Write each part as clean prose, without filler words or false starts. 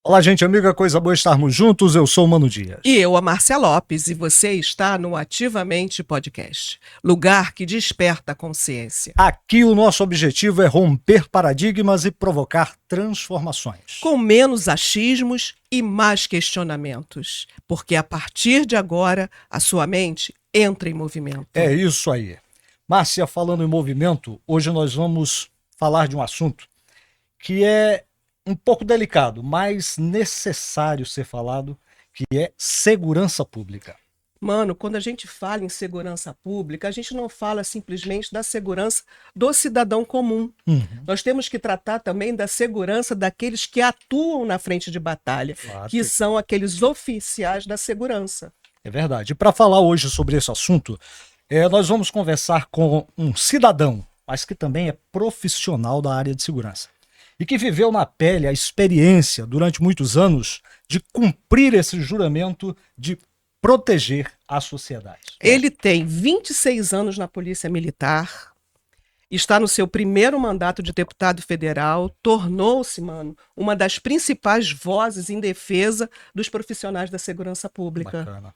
Olá, gente amiga, coisa boa estarmos juntos. Eu sou o Mano Dias. E eu, a Márcia Lopes, e você está no Ativamente Podcast, lugar que desperta a consciência. Aqui o nosso objetivo é romper paradigmas e provocar transformações. Com menos achismos e mais questionamentos, porque a partir de agora a sua mente entra em movimento. É isso aí. Márcia, falando em movimento, hoje nós vamos falar de um assunto que é um pouco delicado, mas necessário ser falado, que é segurança pública. Mano, quando a gente fala em segurança pública, a gente não fala simplesmente da segurança do cidadão comum. Nós temos que tratar também da segurança daqueles que atuam na frente de batalha, Claro que são aqueles oficiais da segurança. É verdade. E para falar hoje sobre esse assunto, nós vamos conversar com um cidadão, mas que também é profissional da área de segurança. E que viveu na pele a experiência, durante muitos anos, de cumprir esse juramento de proteger a sociedade. Ele tem 26 anos na Polícia Militar, está no seu primeiro mandato de deputado federal, tornou-se, mano, uma das principais vozes em defesa dos profissionais da segurança pública. Bacana.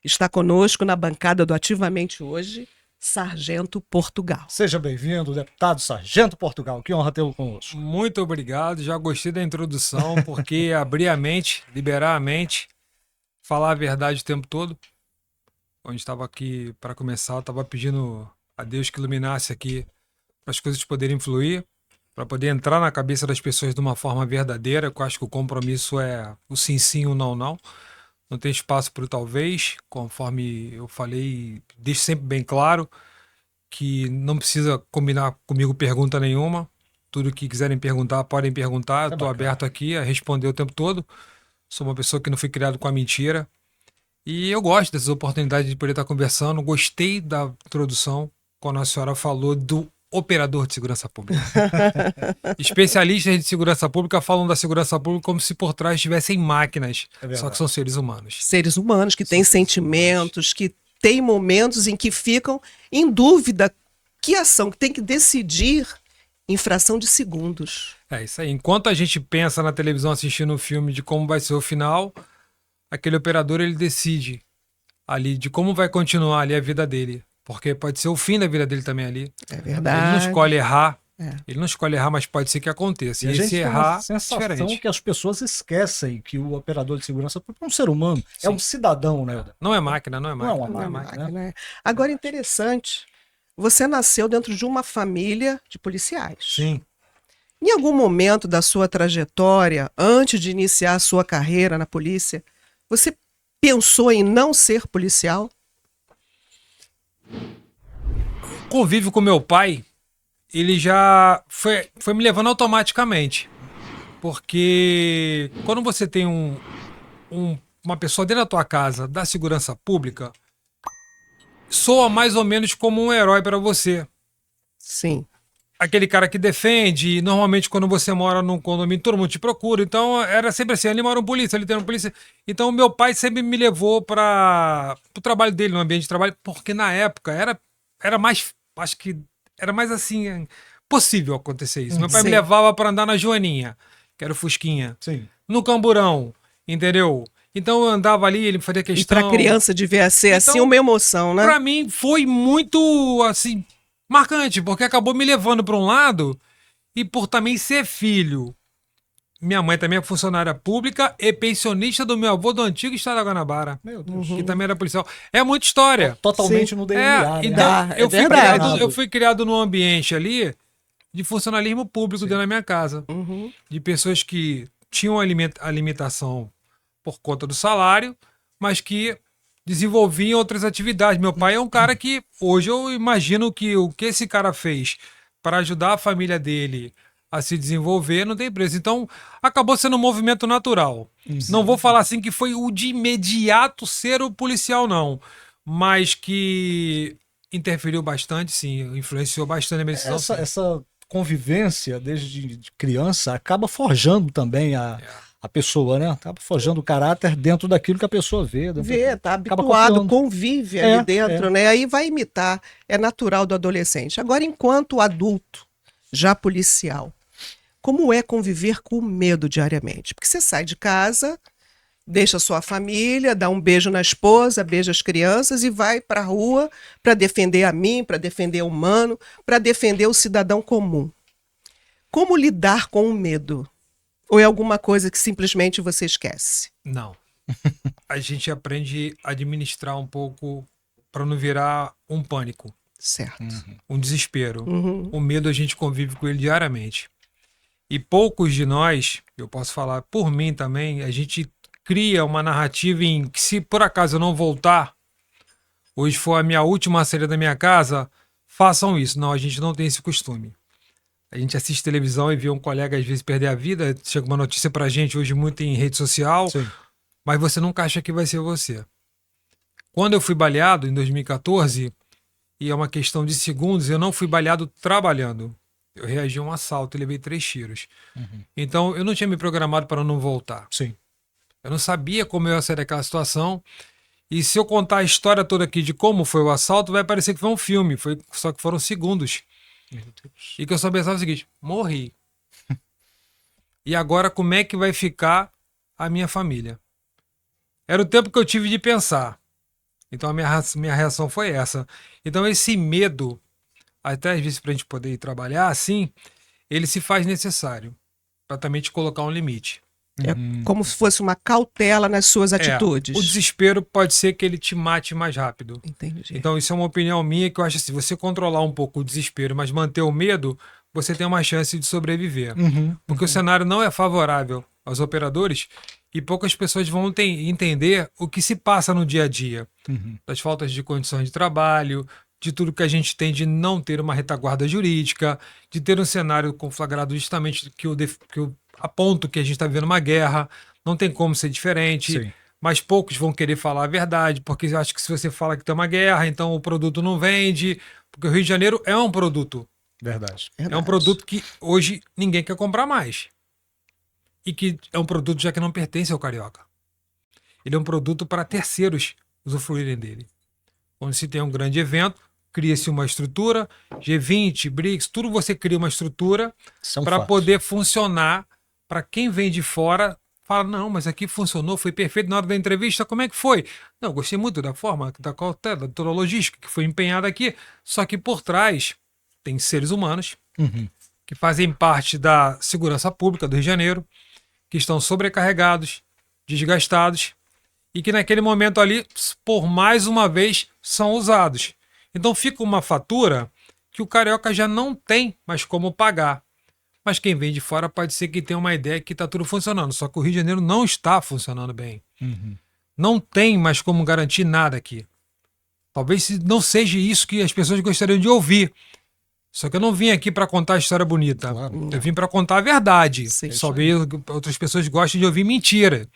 Está conosco na bancada do Ativamente hoje, Sargento Portugal. Seja bem-vindo, deputado Sargento Portugal. Que honra tê-lo conosco. Muito obrigado, já gostei da introdução, porque abrir a mente, liberar a mente, falar a verdade o tempo todo. Onde estava aqui para começar, eu estava pedindo a Deus que iluminasse aqui para as coisas poderem fluir, para poder entrar na cabeça das pessoas de uma forma verdadeira, que eu acho que o compromisso é o sim, sim, o não, não. Não tem espaço para o talvez, conforme eu falei, deixo sempre bem claro que não precisa combinar comigo pergunta nenhuma. Tudo que quiserem perguntar, podem perguntar. Estou aberto aqui a responder o tempo todo. Sou uma pessoa que não fui criado com a mentira. E eu gosto dessas oportunidades de poder estar conversando. Gostei da introdução quando a senhora falou do operador de segurança pública. Especialistas de segurança pública falam da segurança pública como se por trás tivessem máquinas, só que são seres humanos. Seres humanos que têm sentimentos, que têm momentos em que ficam em dúvida que ação, que tem que decidir em fração de segundos. É isso aí. Enquanto a gente pensa na televisão assistindo um filme de como vai ser o final, aquele operador ele decide ali de como vai continuar ali a vida dele. Porque pode ser o fim da vida dele também ali. É verdade. Ele não escolhe errar. Ele não escolhe errar, mas pode ser que aconteça. E a gente se tem errar, uma sensação diferente. que as pessoas esquecem que o operador de segurança pública é um ser humano, Sim. é um cidadão, né? Não é máquina, não é máquina. Não é uma Não é máquina, máquina, né? Agora, interessante, você nasceu dentro de uma família de policiais. Sim. Em algum momento da sua trajetória, antes de iniciar a sua carreira na polícia, você pensou em não ser policial? Convívio com meu pai, ele já foi me levando automaticamente. Porque quando você tem uma pessoa dentro da tua casa, da segurança pública, soa mais ou menos como um herói para você. Sim. Aquele cara que defende, normalmente quando você mora num condomínio, todo mundo te procura. Então era sempre assim, ali mora um polícia, ali tem um polícia. Então meu pai sempre me levou para o trabalho dele, no ambiente de trabalho, porque na época era mais, acho que era mais assim, possível acontecer isso. Meu pai Sim. me levava para andar na Joaninha, que era o Fusquinha, Sim. no Camburão, entendeu? Então eu andava ali, ele fazia E questão. para criança devia ser assim uma emoção, né? Pra mim foi muito, assim, marcante, porque acabou me levando para um lado e por também ser filho. Minha mãe também é funcionária pública e pensionista do meu avô do antigo estado da Guanabara, Meu Deus. que também era policial. É muita história. Totalmente Sim. no DNA, né? Então, É verdade. eu fui criado num ambiente ali de funcionalismo público dentro da minha casa. Uhum. De pessoas que tinham a limitação por conta do salário, mas que desenvolviam outras atividades. Meu pai é um cara que, hoje eu imagino que o que esse cara fez para ajudar a família dele a se desenvolver não tem preço. Então, acabou sendo um movimento natural. Não vou falar assim que foi o de imediato ser o policial, não. Mas que interferiu bastante, sim, influenciou bastante a minha decisão. Essa convivência desde criança acaba forjando também a pessoa, né? Acaba forjando o caráter dentro daquilo que a pessoa vê. Vê, tá Acaba habituado, copiando. convive ali dentro, né? Aí vai imitar, é natural do adolescente. Agora, enquanto adulto, já policial, como é conviver com o medo diariamente? Porque você sai de casa, deixa sua família, dá um beijo na esposa, beija as crianças e vai para a rua para defender a mim, para defender o humano, para defender o cidadão comum. Como lidar com o medo? Ou é alguma coisa que simplesmente você esquece? Não. A gente aprende a administrar um pouco para não virar um pânico, Certo. um desespero. Uhum. O medo a gente convive com ele diariamente. E poucos de nós, eu posso falar por mim também, a gente cria uma narrativa em que se por acaso eu não voltar, hoje for a minha última saída da minha casa, façam isso. Não, a gente não tem esse costume. A gente assiste televisão e vê um colega às vezes perder a vida, chega uma notícia pra gente hoje muito em rede social, Sim. mas você nunca acha que vai ser você. Quando eu fui baleado em 2014, e é uma questão de segundos, eu não fui baleado trabalhando. Eu reagi a um assalto e levei 3 tiros. Então, eu não tinha me programado para não voltar. Sim. Eu não sabia como eu ia sair daquela situação. E se eu contar a história toda aqui de como foi o assalto, vai parecer que foi um filme. Só que foram segundos. Meu Deus. E que eu só pensava o seguinte, morri. E agora como é que vai ficar a minha família? Era o tempo que eu tive de pensar. Então a minha reação foi essa. Então esse medo, até às vezes para a gente poder ir trabalhar assim, ele se faz necessário para também te colocar um limite. É como se fosse uma cautela nas suas atitudes. O desespero pode ser que ele te mate mais rápido. Entendi. Então isso é uma opinião minha que eu acho assim, você controlar um pouco o desespero, mas manter o medo, você tem uma chance de sobreviver. Porque o cenário não é favorável aos operadores e poucas pessoas vão entender o que se passa no dia a dia. Das faltas de condições de trabalho, de tudo que a gente tem de não ter uma retaguarda jurídica, de ter um cenário conflagrado justamente que eu aponto que a gente está vivendo uma guerra, não tem como ser diferente, Sim. mas poucos vão querer falar a verdade, porque eu acho que se você fala que tem uma guerra, então o produto não vende, porque o Rio de Janeiro é um produto. Verdade. É um produto que hoje ninguém quer comprar mais. E que é um produto já que não pertence ao carioca. Ele é um produto para terceiros usufruírem dele. Quando se tem um grande evento, cria-se uma estrutura, G20, BRICS, tudo você cria uma estrutura São para fatos. poder funcionar. Para quem vem de fora, fala, não, mas aqui funcionou, foi perfeito na hora da entrevista, como é que foi? Não, eu gostei muito da forma, da cautela, da logística que foi empenhada aqui, só que por trás tem seres humanos que fazem parte da segurança pública do Rio de Janeiro, que estão sobrecarregados, desgastados, e que naquele momento ali, por mais uma vez, são usados. Então fica uma fatura que o carioca já não tem mais como pagar. Mas quem vem de fora pode ser que tenha uma ideia que está tudo funcionando. Só que o Rio de Janeiro não está funcionando bem. Não tem mais como garantir nada aqui. Talvez não seja isso que as pessoas gostariam de ouvir. Só que eu não vim aqui para contar a história bonita. Claro. Eu vim para contar a verdade. Sim. Só veio outras pessoas gostam de ouvir mentira.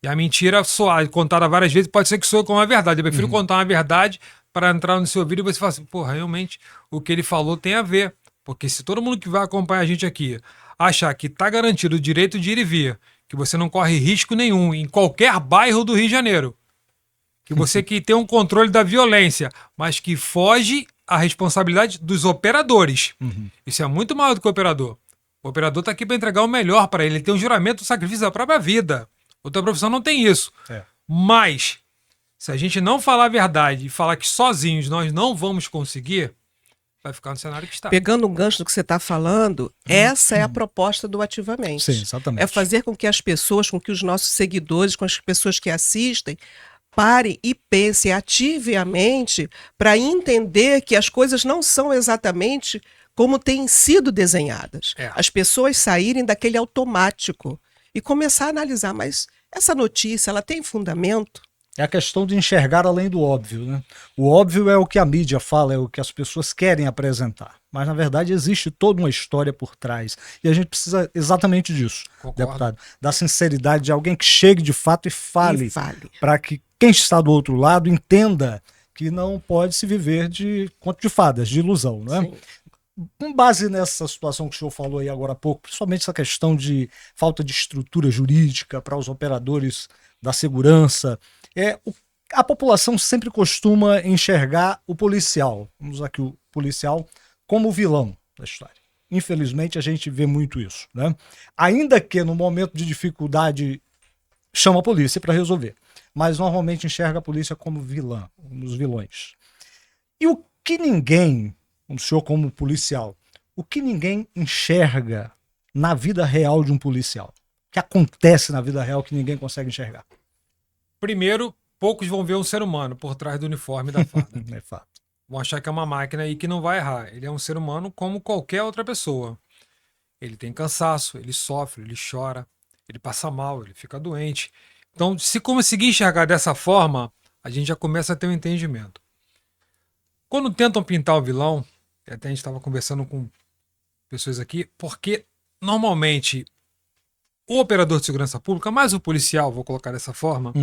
E a mentira contada várias vezes pode ser que soe como a verdade. Eu prefiro contar uma verdade para entrar no seu ouvido e você falar assim, porra, realmente o que ele falou tem a ver. Porque se todo mundo que vai acompanhar a gente aqui achar que está garantido o direito de ir e vir, que você não corre risco nenhum em qualquer bairro do Rio de Janeiro, que você que tem um controle da violência, mas que foge à responsabilidade dos operadores. Isso é muito maior do que o operador. O operador está aqui para entregar o melhor para ele. Ele tem um juramento do sacrifício da própria vida. Outra profissão não tem isso. Mas, se a gente não falar a verdade e falar que sozinhos nós não vamos conseguir, vai ficar no cenário que está. Pegando o gancho do que você está falando, essa é a proposta do Ativamente. Sim, exatamente. É fazer com que as pessoas, com que os nossos seguidores, com as pessoas que assistem, parem e pensem, ativem a mente para entender que as coisas não são exatamente como têm sido desenhadas. As pessoas saírem daquele automático e começar a analisar, mas essa notícia, ela tem fundamento? É a questão de enxergar além do óbvio, né? O óbvio é o que a mídia fala, é o que as pessoas querem apresentar. Mas, na verdade, existe toda uma história por trás. E a gente precisa exatamente disso, deputado. Da sinceridade de alguém que chegue de fato e fale. Para que quem está do outro lado entenda que não pode se viver de conto de fadas, de ilusão, não é? Sim. Com base nessa situação que o senhor falou aí agora há pouco, principalmente essa questão de falta de estrutura jurídica para os operadores da segurança, a população sempre costuma enxergar o policial, vamos usar aqui o policial, como o vilão da história. infelizmente, a gente vê muito isso, né? Ainda que no momento de dificuldade chama a polícia para resolver, mas normalmente enxerga a polícia como vilã, um dos vilões. E o que ninguém, o senhor como policial, o que ninguém enxerga na vida real de um policial? O que acontece na vida real que ninguém consegue enxergar? Primeiro, poucos vão ver um ser humano por trás do uniforme da farda. É fato. Vão achar que é uma máquina aí que não vai errar. Ele é um ser humano como qualquer outra pessoa. Ele tem cansaço, ele sofre, ele chora, ele passa mal, ele fica doente. Então, se conseguir enxergar dessa forma, a gente já começa a ter um entendimento. Quando tentam pintar o vilão, até a gente estava conversando com pessoas aqui, porque normalmente o operador de segurança pública, mais o policial, vou colocar dessa forma,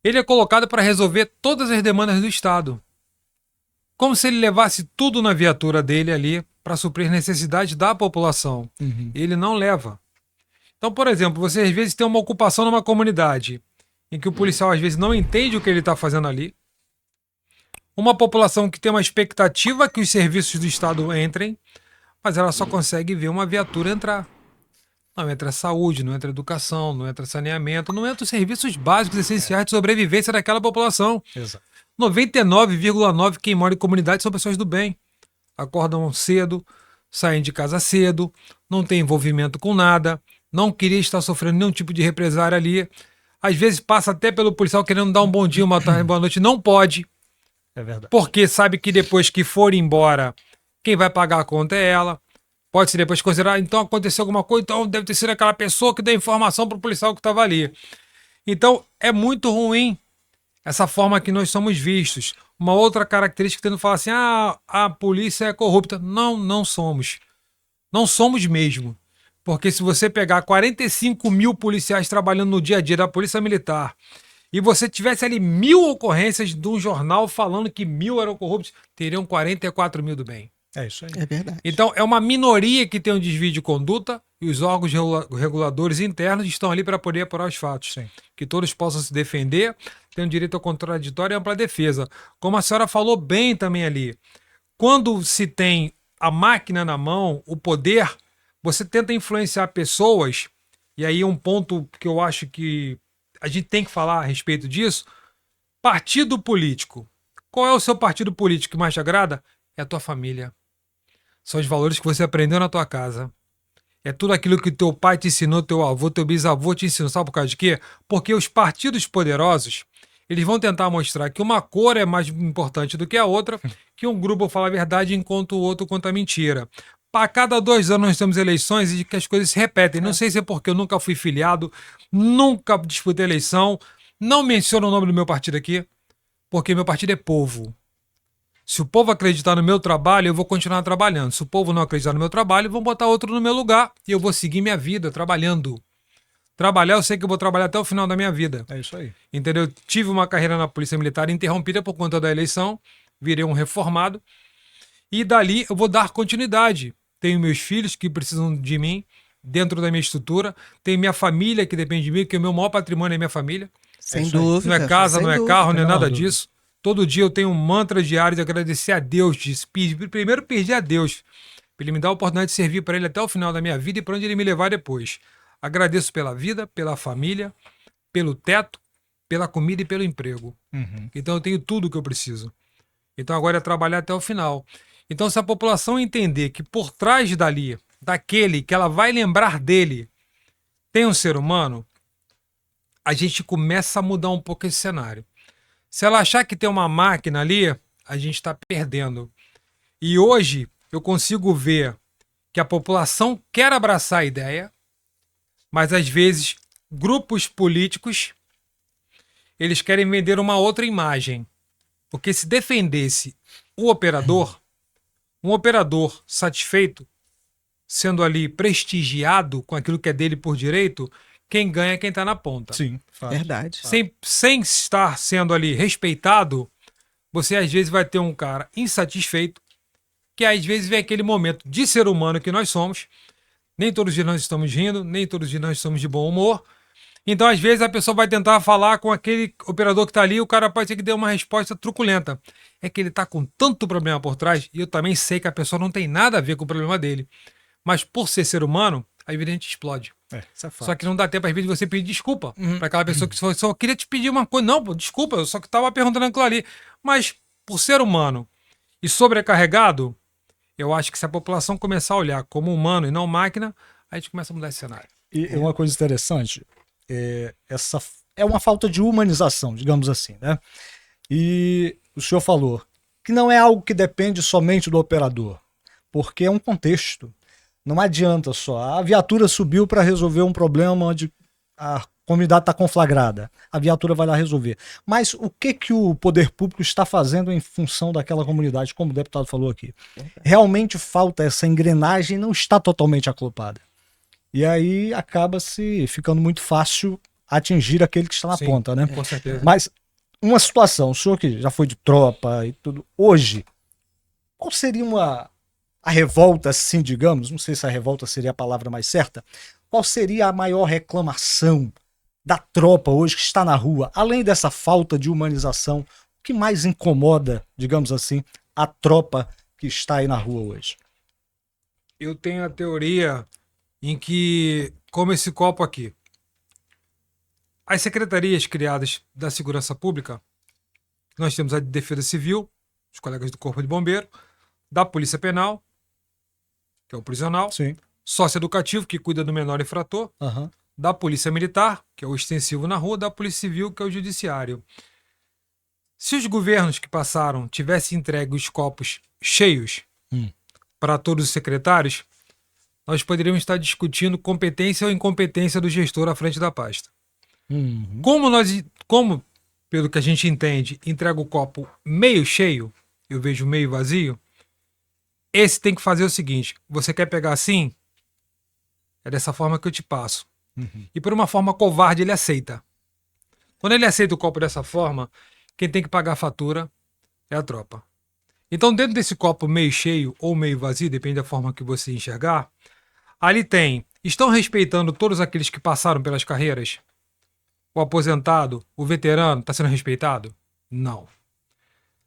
ele é colocado para resolver todas as demandas do Estado. Como se ele levasse tudo na viatura dele ali para suprir necessidades da população. Ele não leva. Então, por exemplo, você às vezes tem uma ocupação numa comunidade em que o policial às vezes não entende o que ele está fazendo ali. Uma população que tem uma expectativa que os serviços do Estado entrem, mas ela só consegue ver uma viatura entrar. Não entra saúde, não entra educação, não entra saneamento, não entra os serviços básicos essenciais de sobrevivência daquela população. Exato. 99,9% quem mora em comunidade são pessoas do bem. Acordam cedo, saem de casa cedo, não tem envolvimento com nada, não queria estar sofrendo nenhum tipo de represária ali. Às vezes passa até pelo policial querendo dar um bom dia, uma tarde, boa noite, não pode. É verdade. Porque sabe que depois que for embora, quem vai pagar a conta é ela. Pode ser depois considerar, então aconteceu alguma coisa, então deve ter sido aquela pessoa que deu informação para o policial que estava ali. Então é muito ruim essa forma que nós somos vistos. Uma outra característica que tendo falar assim, a polícia é corrupta. Não, não somos. Não somos mesmo. Porque se você pegar 45 mil policiais trabalhando no dia a dia da Polícia Militar e você tivesse ali 1.000 ocorrências de um jornal falando que 1.000 eram corruptos, teriam 44 mil do bem. É isso aí. É verdade. Então, é uma minoria que tem um desvio de conduta e os órgãos reguladores internos estão ali para poder apurar os fatos. Sim. Que todos possam se defender, tenham direito ao contraditório e ampla defesa. Como a senhora falou bem também ali, quando se tem a máquina na mão, o poder, você tenta influenciar pessoas, e aí um ponto que eu acho que a gente tem que falar a respeito disso, partido político. Qual é o seu partido político que mais te agrada? É a tua família. São os valores que você aprendeu na tua casa. É tudo aquilo que teu pai te ensinou, teu avô, teu bisavô te ensinou. Sabe por causa de quê? Porque os partidos poderosos, eles vão tentar mostrar que uma cor é mais importante do que a outra, que um grupo fala a verdade enquanto o outro conta a mentira. A cada 2 anos nós temos eleições e que as coisas se repetem. Não sei se é porque eu nunca fui filiado, nunca disputei eleição, não menciono o nome do meu partido aqui, porque meu partido é povo. Se o povo acreditar no meu trabalho, eu vou continuar trabalhando. Se o povo não acreditar no meu trabalho, vão botar outro no meu lugar e eu vou seguir minha vida trabalhando. Trabalhar, eu sei que eu vou trabalhar até o final da minha vida. É isso aí. Entendeu? Tive uma carreira na Polícia Militar interrompida por conta da eleição, virei um reformado e dali eu vou dar continuidade. Tenho meus filhos que precisam de mim dentro da minha estrutura, tenho minha família que depende de mim, porque o meu maior patrimônio é minha família. Sem isso aí. dúvida. Não é casa, sem não é dúvida. carro, não é nada dúvida. disso. Todo dia eu tenho um mantra diário de agradecer a Deus. Primeiro pedir a Deus, para Ele me dar a oportunidade de servir para Ele até o final da minha vida e para onde Ele me levar depois. Agradeço pela vida, pela família, pelo teto, pela comida e pelo emprego. Então eu tenho tudo o que eu preciso. Então agora é trabalhar até o final. Então se a população entender que por trás dali, daquele que ela vai lembrar dele, tem um ser humano, a gente começa a mudar um pouco esse cenário. Se ela achar que tem uma máquina ali, a gente está perdendo. E hoje eu consigo ver que a população quer abraçar a ideia, mas às vezes grupos políticos eles querem vender uma outra imagem. Porque se defendesse o operador, um operador satisfeito, sendo ali prestigiado com aquilo que é dele por direito, quem ganha é quem está na ponta. Sim, fato. Verdade. Sem estar sendo ali respeitado, você às vezes vai ter um cara insatisfeito, que às vezes vem aquele momento de ser humano que nós somos. Nem todos os dias nós estamos rindo, nem todos os dias nós estamos de bom humor. Então, às vezes, a pessoa vai tentar falar com aquele operador que está ali, o cara pode ter que dar uma resposta truculenta. É que ele está com tanto problema por trás, e eu também sei que a pessoa não tem nada a ver com o problema dele. Mas por ser humano, às vezes a gente explode. Isso é fato. Só que não dá tempo, às vezes, de você pedir desculpa para aquela pessoa que só queria te pedir uma coisa. Não, pô, desculpa, eu só que tava perguntando aquilo ali. Mas, por ser humano e sobrecarregado, eu acho que se a população começar a olhar como humano e não máquina, a gente começa a mudar esse cenário. E uma coisa interessante, essa é uma falta de humanização, digamos assim, né? E o senhor falou que não é algo que depende somente do operador, porque é um contexto. Não adianta só. A viatura subiu para resolver um problema onde a comunidade está conflagrada. A viatura vai lá resolver. Mas o que o poder público está fazendo em função daquela comunidade, como o deputado falou aqui? Realmente falta essa engrenagem, não está totalmente acoplada. E aí acaba-se ficando muito fácil atingir aquele que está na Sim, ponta, né? Com certeza. Mas uma situação, o senhor que já foi de tropa e tudo, hoje, qual seria a revolta, assim, digamos, não sei se a revolta seria a palavra mais certa, qual seria a maior reclamação da tropa hoje que está na rua, além dessa falta de humanização, o que mais incomoda, digamos assim, a tropa que está aí na rua hoje? Eu tenho a teoria em que, como esse copo aqui, as secretarias criadas da Segurança Pública, nós temos a de Defesa Civil, os colegas do Corpo de Bombeiro, da Polícia Penal, que é o prisional, Sim. socioeducativo, que cuida do menor infrator, Uhum. da Polícia Militar, que é o extensivo na rua, da Polícia Civil, que é o judiciário. Se os governos que passaram tivessem entregue os copos cheios para todos os secretários, nós poderíamos estar discutindo competência ou incompetência do gestor à frente da pasta. Uhum. Como, pelo que a gente entende, entrega o copo meio cheio, eu vejo meio vazio, esse tem que fazer o seguinte: você quer pegar assim? É dessa forma que eu te passo. E por uma forma covarde ele aceita. Quando ele aceita o copo dessa forma, quem tem que pagar a fatura é a tropa. Então, dentro desse copo meio cheio ou meio vazio, depende da forma que você enxergar, ali tem: estão respeitando todos aqueles que passaram pelas carreiras? O aposentado, o veterano, está sendo respeitado? Não.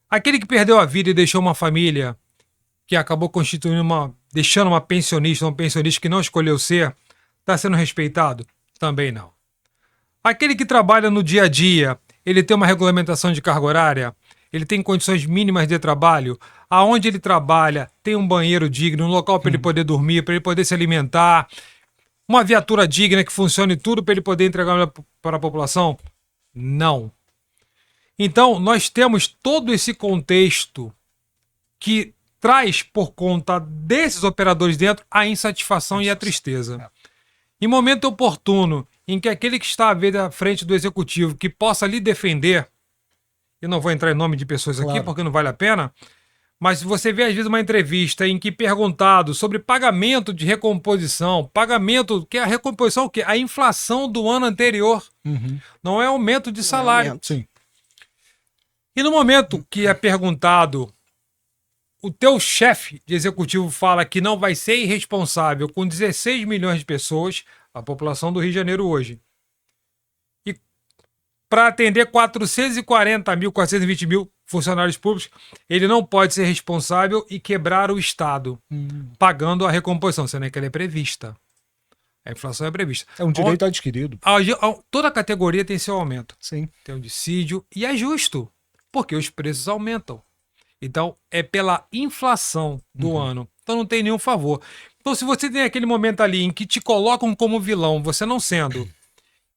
Aquele que perdeu a vida e deixou uma família, que acabou deixando uma pensionista, um pensionista que não escolheu ser, está sendo respeitado? Também não. Aquele que trabalha no dia a dia, ele tem uma regulamentação de carga horária, ele tem condições mínimas de trabalho, aonde ele trabalha tem um banheiro digno, um local para ele poder dormir, para ele poder se alimentar, uma viatura digna que funcione tudo para ele poder entregar para a população? Não. Então, nós temos todo esse contexto que traz, por conta desses operadores dentro, a insatisfação e a tristeza. Em momento oportuno, em que aquele que está à frente do executivo, que possa lhe defender, eu não vou entrar em nome de pessoas aqui, porque não vale a pena, mas você vê às vezes uma entrevista em que perguntado sobre pagamento de recomposição, que é a recomposição o quê? A inflação do ano anterior, não é aumento de salário. Sim. E no momento que é perguntado, o teu chefe de executivo fala que não vai ser irresponsável com 16 milhões de pessoas, a população do Rio de Janeiro hoje, e para atender 440 mil, 420 mil funcionários públicos, ele não pode ser responsável e quebrar o Estado, pagando a recomposição, sendo que ela é prevista. A inflação é prevista. É um direito adquirido. Toda categoria tem seu aumento. Sim. Tem um dissídio, e é justo, porque os preços aumentam. Então, é pela inflação do ano. Então, não tem nenhum favor. Então, se você tem aquele momento ali em que te colocam como vilão, você não sendo,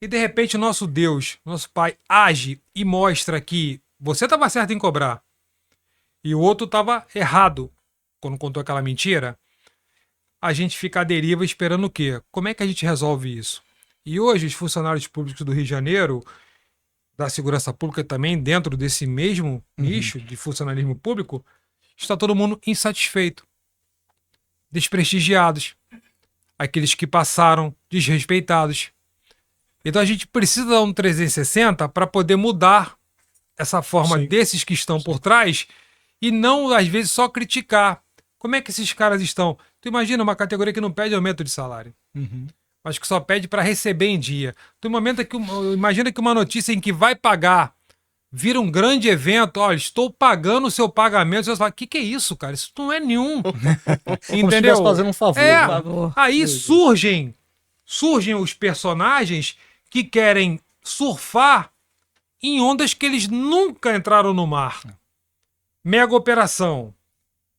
e de repente o nosso Deus, nosso Pai, age e mostra que você estava certo em cobrar e o outro estava errado quando contou aquela mentira, a gente fica à deriva esperando o quê? Como é que a gente resolve isso? E hoje, os funcionários públicos do Rio de Janeiro, da segurança pública também, dentro desse mesmo nicho de funcionalismo público, está todo mundo insatisfeito, desprestigiados, aqueles que passaram desrespeitados. Então a gente precisa dar um 360 para poder mudar essa forma desses que estão por trás e não, às vezes, só criticar. Como é que esses caras estão? Tu imagina uma categoria que não pede aumento de salário, mas que só pede para receber em dia. Tu imagina que uma notícia em que vai pagar vira um grande evento, olha, estou pagando o seu pagamento, você fala, o que é isso, cara? Isso não é nenhum. Como se Entendeu? estivesse fazendo um favor. É, né? Por favor. aí surgem os personagens que querem surfar em ondas que eles nunca entraram no mar. Mega operação,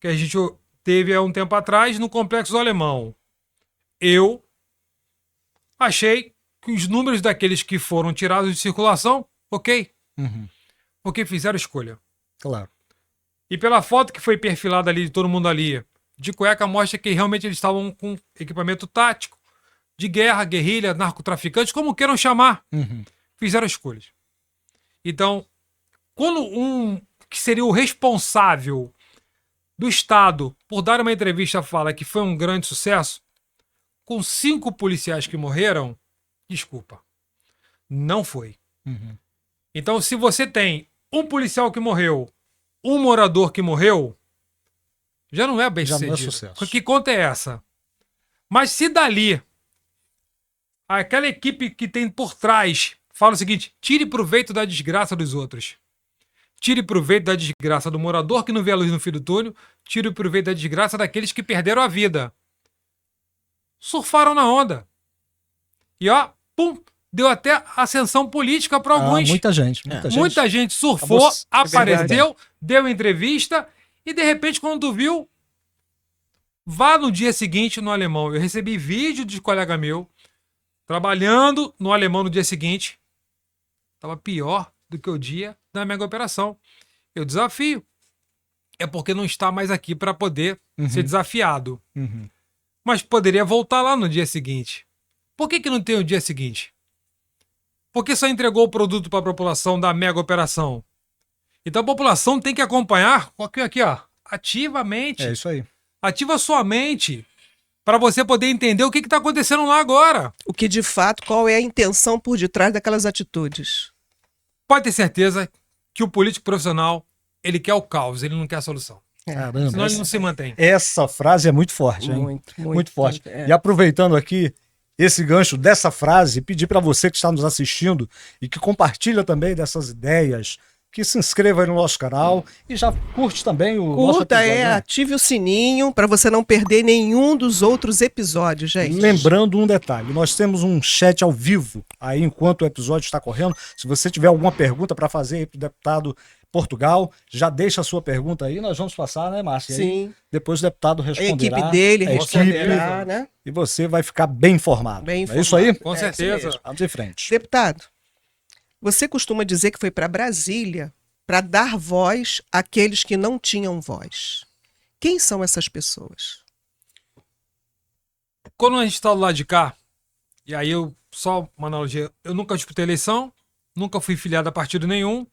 que a gente teve há um tempo atrás no Complexo do Alemão. Eu achei que os números daqueles que foram tirados de circulação, ok, Uhum, porque fizeram escolha. claro. E pela foto que foi perfilada ali de todo mundo ali, de cueca, mostra que realmente eles estavam com equipamento tático, de guerra, guerrilha, narcotraficantes, como queiram chamar, Uhum. fizeram escolhas. Então, quando um que seria o responsável do Estado por dar uma entrevista fala que foi um grande sucesso, com 5 policiais que morreram, desculpa, não foi. Uhum. Então, se você tem um policial que morreu, um morador que morreu, já não é bem Já não é sucedido. sucesso. Que conta é essa? Mas se dali, aquela equipe que tem por trás fala o seguinte: tire proveito da desgraça dos outros. Tire proveito da desgraça do morador que não vê a luz no fim do túnel, tire proveito da desgraça daqueles que perderam a vida. Surfaram na onda. E ó, pum, deu até ascensão política para alguns. Muita gente. Muita gente surfou, Acabou se- apareceu, deu entrevista e de repente, quando tu viu, vá no dia seguinte no Alemão. Eu recebi vídeo de colega meu trabalhando no Alemão no dia seguinte. Tava pior do que o dia da mega operação. Eu desafio. É porque não está mais aqui para poder ser desafiado. Uhum. Mas poderia voltar lá no dia seguinte. Por que não tem o dia seguinte? Porque só entregou o produto para a população da mega operação. Então a população tem que acompanhar aqui, ó, ativamente. É isso aí. Ativa sua mente para você poder entender o que está acontecendo lá agora. O que de fato, qual é a intenção por detrás daquelas atitudes? Pode ter certeza que o político profissional, ele quer o caos, ele não quer a solução. Caramba. Senão ele não se mantém. Essa frase é muito forte, hein? Muito forte. é. E aproveitando aqui esse gancho dessa frase, pedir para você que está nos assistindo e que compartilha também dessas ideias, que se inscreva aí no nosso canal e já curte também o nosso Curta, episódio, né? ative o sininho para você não perder nenhum dos outros episódios, gente. Lembrando um detalhe, nós temos um chat ao vivo aí enquanto o episódio está correndo. Se você tiver alguma pergunta para fazer aí pro deputado Portugal, já deixa a sua pergunta aí, nós vamos passar, né, Márcia? Aí Sim. depois o deputado A responderá. equipe dele a responderá, né? e você vai ficar bem informado. Bem É isso aí? informado. Com É, certeza. isso mesmo. Vamos em frente. Deputado, você costuma dizer que foi para Brasília para dar voz àqueles que não tinham voz. Quem são essas pessoas? Quando a gente está do lado de cá, e aí eu, só uma analogia, eu nunca disputei eleição, nunca fui filiado a partido nenhum,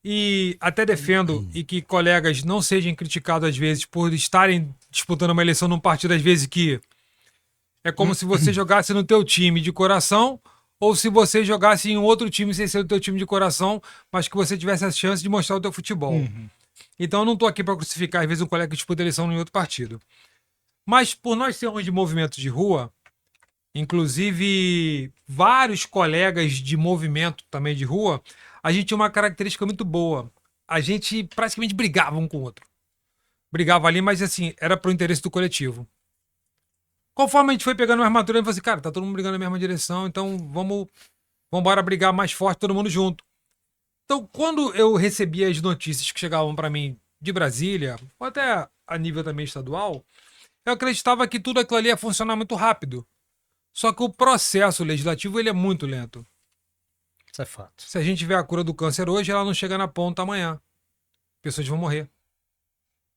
e até defendo e que colegas não sejam criticados às vezes por estarem disputando uma eleição num partido às vezes que é como se você jogasse no teu time de coração ou se você jogasse em outro time sem ser o teu time de coração, mas que você tivesse a chance de mostrar o teu futebol. Então eu não tô aqui para crucificar às vezes um colega que disputa eleição em outro partido. Mas por nós sermos de movimento de rua, inclusive vários colegas de movimento também de rua, a gente tinha uma característica muito boa. A gente praticamente brigava um com o outro. Brigava ali, mas assim, era pro interesse do coletivo. Conforme a gente foi pegando mais maturidade, a gente falou assim, cara, tá todo mundo brigando na mesma direção, então vamos embora brigar mais forte, todo mundo junto. Então, quando eu recebia as notícias que chegavam para mim de Brasília, ou até a nível também estadual, eu acreditava que tudo aquilo ali ia funcionar muito rápido. Só que o processo legislativo ele é muito lento. Isso é fato. Se a gente vê a cura do câncer hoje, ela não chega na ponta amanhã. Pessoas vão morrer.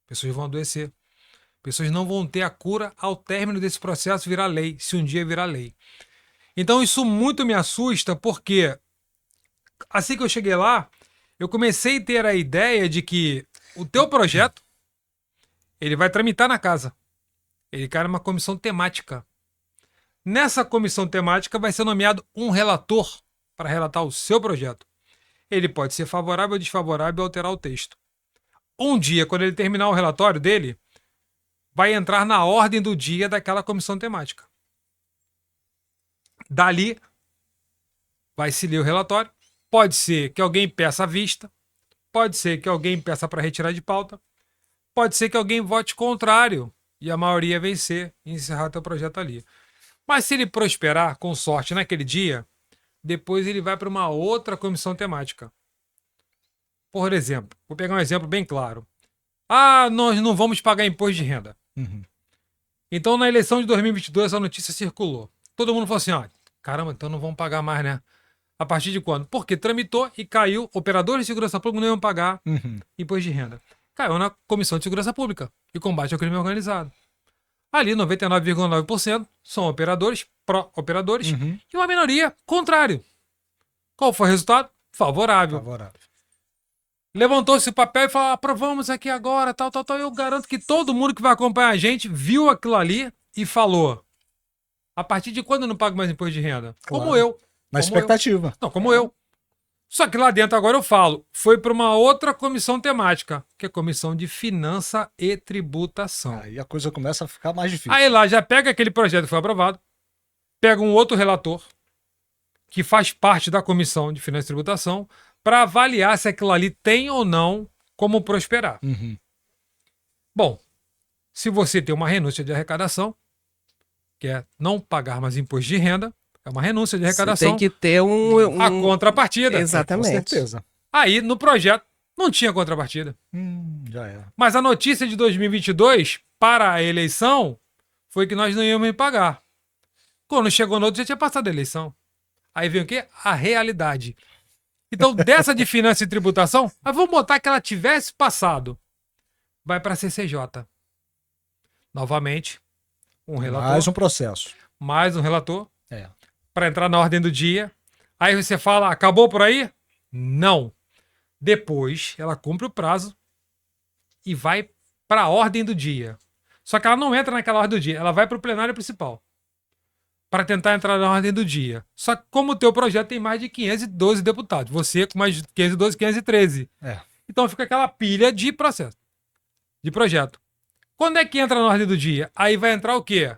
Pessoas vão adoecer. Pessoas não vão ter a cura ao término desse processo virar lei, se um dia virar lei. Então isso muito me assusta, porque assim que eu cheguei lá, eu comecei a ter a ideia de que o teu projeto, ele vai tramitar na casa. Ele cai numa comissão temática. Nessa comissão temática vai ser nomeado um relator para relatar o seu projeto. Ele pode ser favorável ou desfavorável e alterar o texto. Um dia, quando ele terminar o relatório dele, vai entrar na ordem do dia daquela comissão temática. Dali, vai se ler o relatório, Pode ser que alguém peça à vista, pode ser que alguém peça para retirar de pauta, pode ser que alguém vote contrário e a maioria vencer e encerrar teu projeto ali. Mas se ele prosperar com sorte naquele dia, depois ele vai para uma outra comissão temática. Por exemplo, vou pegar um exemplo bem claro. Ah, nós não vamos pagar imposto de renda. Uhum. Então, na eleição de 2022, a notícia circulou. Todo mundo falou assim, ó, caramba, então não vão pagar mais, né? A partir de quando? Porque tramitou e caiu, operadores de segurança pública não iam pagar Uhum. imposto de renda. Caiu na Comissão de Segurança Pública e Combate ao Crime Organizado. Ali, 99,9% são operadores, pró-operadores, Uhum. e uma minoria contrário. Qual foi o resultado? Favorável. Favorável. Levantou-se o papel e falou, aprovamos aqui agora, tal. Eu garanto que todo mundo que vai acompanhar a gente viu aquilo ali e falou, a partir de quando eu não pago mais imposto de renda? Claro. Como eu. Na expectativa. Não, como eu. Só que lá dentro agora eu falo, foi para uma outra comissão temática, que é a Comissão de Finança e Tributação. Aí a coisa começa a ficar mais difícil. Aí lá já pega aquele projeto que foi aprovado, pega um outro relator, que faz parte da Comissão de Finança e Tributação, para avaliar se aquilo ali tem ou não como prosperar. Uhum. Bom, se você tem uma renúncia de arrecadação, que é não pagar mais imposto de renda, é uma renúncia de Você arrecadação, tem que ter a contrapartida. Exatamente. Com certeza. Aí no projeto não tinha contrapartida. Já era. Mas a notícia de 2022 para a eleição foi que nós não íamos pagar. Quando chegou no outro, já tinha passado a eleição. Aí vem o quê? A realidade. Então, dessa de finança e tributação, mas vamos botar que ela tivesse passado. Vai para a CCJ. Novamente, um relator. Mais um processo. Mais um relator. É. Para entrar na ordem do dia. Aí você fala, acabou por aí? Não. Depois, ela cumpre o prazo e vai para a ordem do dia. Só que ela não entra naquela ordem do dia, ela vai para o plenário principal para tentar entrar na ordem do dia. Só que como o teu projeto tem mais de 512 deputados, você com mais de 512, 513. É. Então fica aquela pilha de processo, de projeto. Quando é que entra na ordem do dia? Aí vai entrar o quê?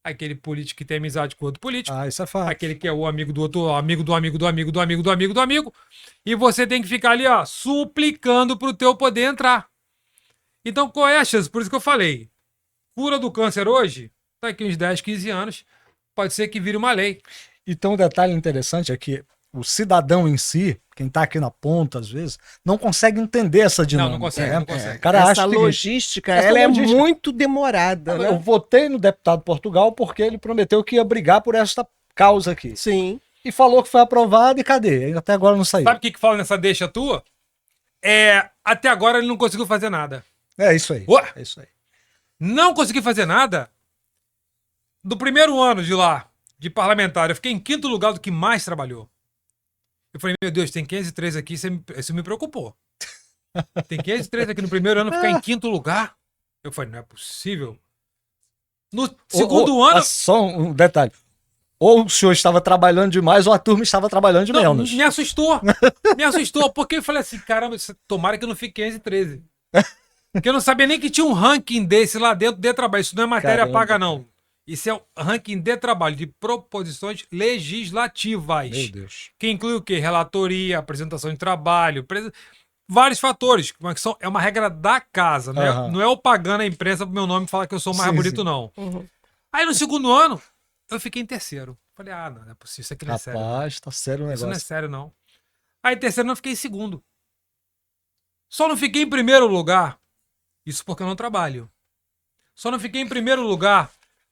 Aquele político que tem amizade com outro político. Ah, isso é fato. Aquele que é o amigo do outro, amigo do amigo do amigo do amigo do amigo do amigo. E você tem que ficar ali, ó, suplicando pro teu poder entrar. Então, qual é a chance? Por isso que eu falei. Cura do câncer hoje, daqui uns 10, 15 anos, pode ser que vire uma lei. Então, um detalhe interessante é que o cidadão em si, quem está aqui na ponta, às vezes, não consegue entender essa dinâmica. Não consegue, né? não consegue. O cara acha Essa o seguinte, logística, essa ela logística- é muito demorada, né? eu votei no deputado Portugal porque ele prometeu que ia brigar por esta causa aqui. Sim. E falou que foi aprovado e cadê? Até agora não saiu. Sabe o que fala nessa deixa tua? Até agora ele não conseguiu fazer nada. É isso aí. Ué? É isso aí. Não consegui fazer nada. Do primeiro ano de lá, de parlamentar, eu fiquei em 5º lugar do que mais trabalhou. Eu falei, meu Deus, tem 503 aqui, isso me preocupou. Tem 503 aqui no primeiro ano, ficar em 5º lugar? Eu falei, não é possível. No segundo ano... Só um detalhe. Ou o senhor estava trabalhando demais ou a turma estava trabalhando de Não, menos. me assustou. Me assustou, porque eu falei assim, caramba, tomara que eu não fique 513. Porque eu não sabia nem que tinha um ranking desse lá dentro de trabalho. Isso não é matéria Caramba. paga, não. Isso é o ranking de trabalho, de proposições legislativas. Meu Deus. Que inclui o quê? Relatoria, apresentação de trabalho, vários fatores. É uma regra da casa. Não, Aham. não é eu pagando a imprensa pro meu nome falar que eu sou mais Sim, bonito, sim. não. Uhum. Aí no segundo ano, eu fiquei em terceiro. Falei, não é possível, isso aqui não é sério. não. Rapaz, tá sério o Isso não é negócio. sério, não. Aí terceiro ano eu fiquei em segundo. Só não fiquei em primeiro lugar, isso porque eu não trabalho. Só não fiquei em primeiro lugar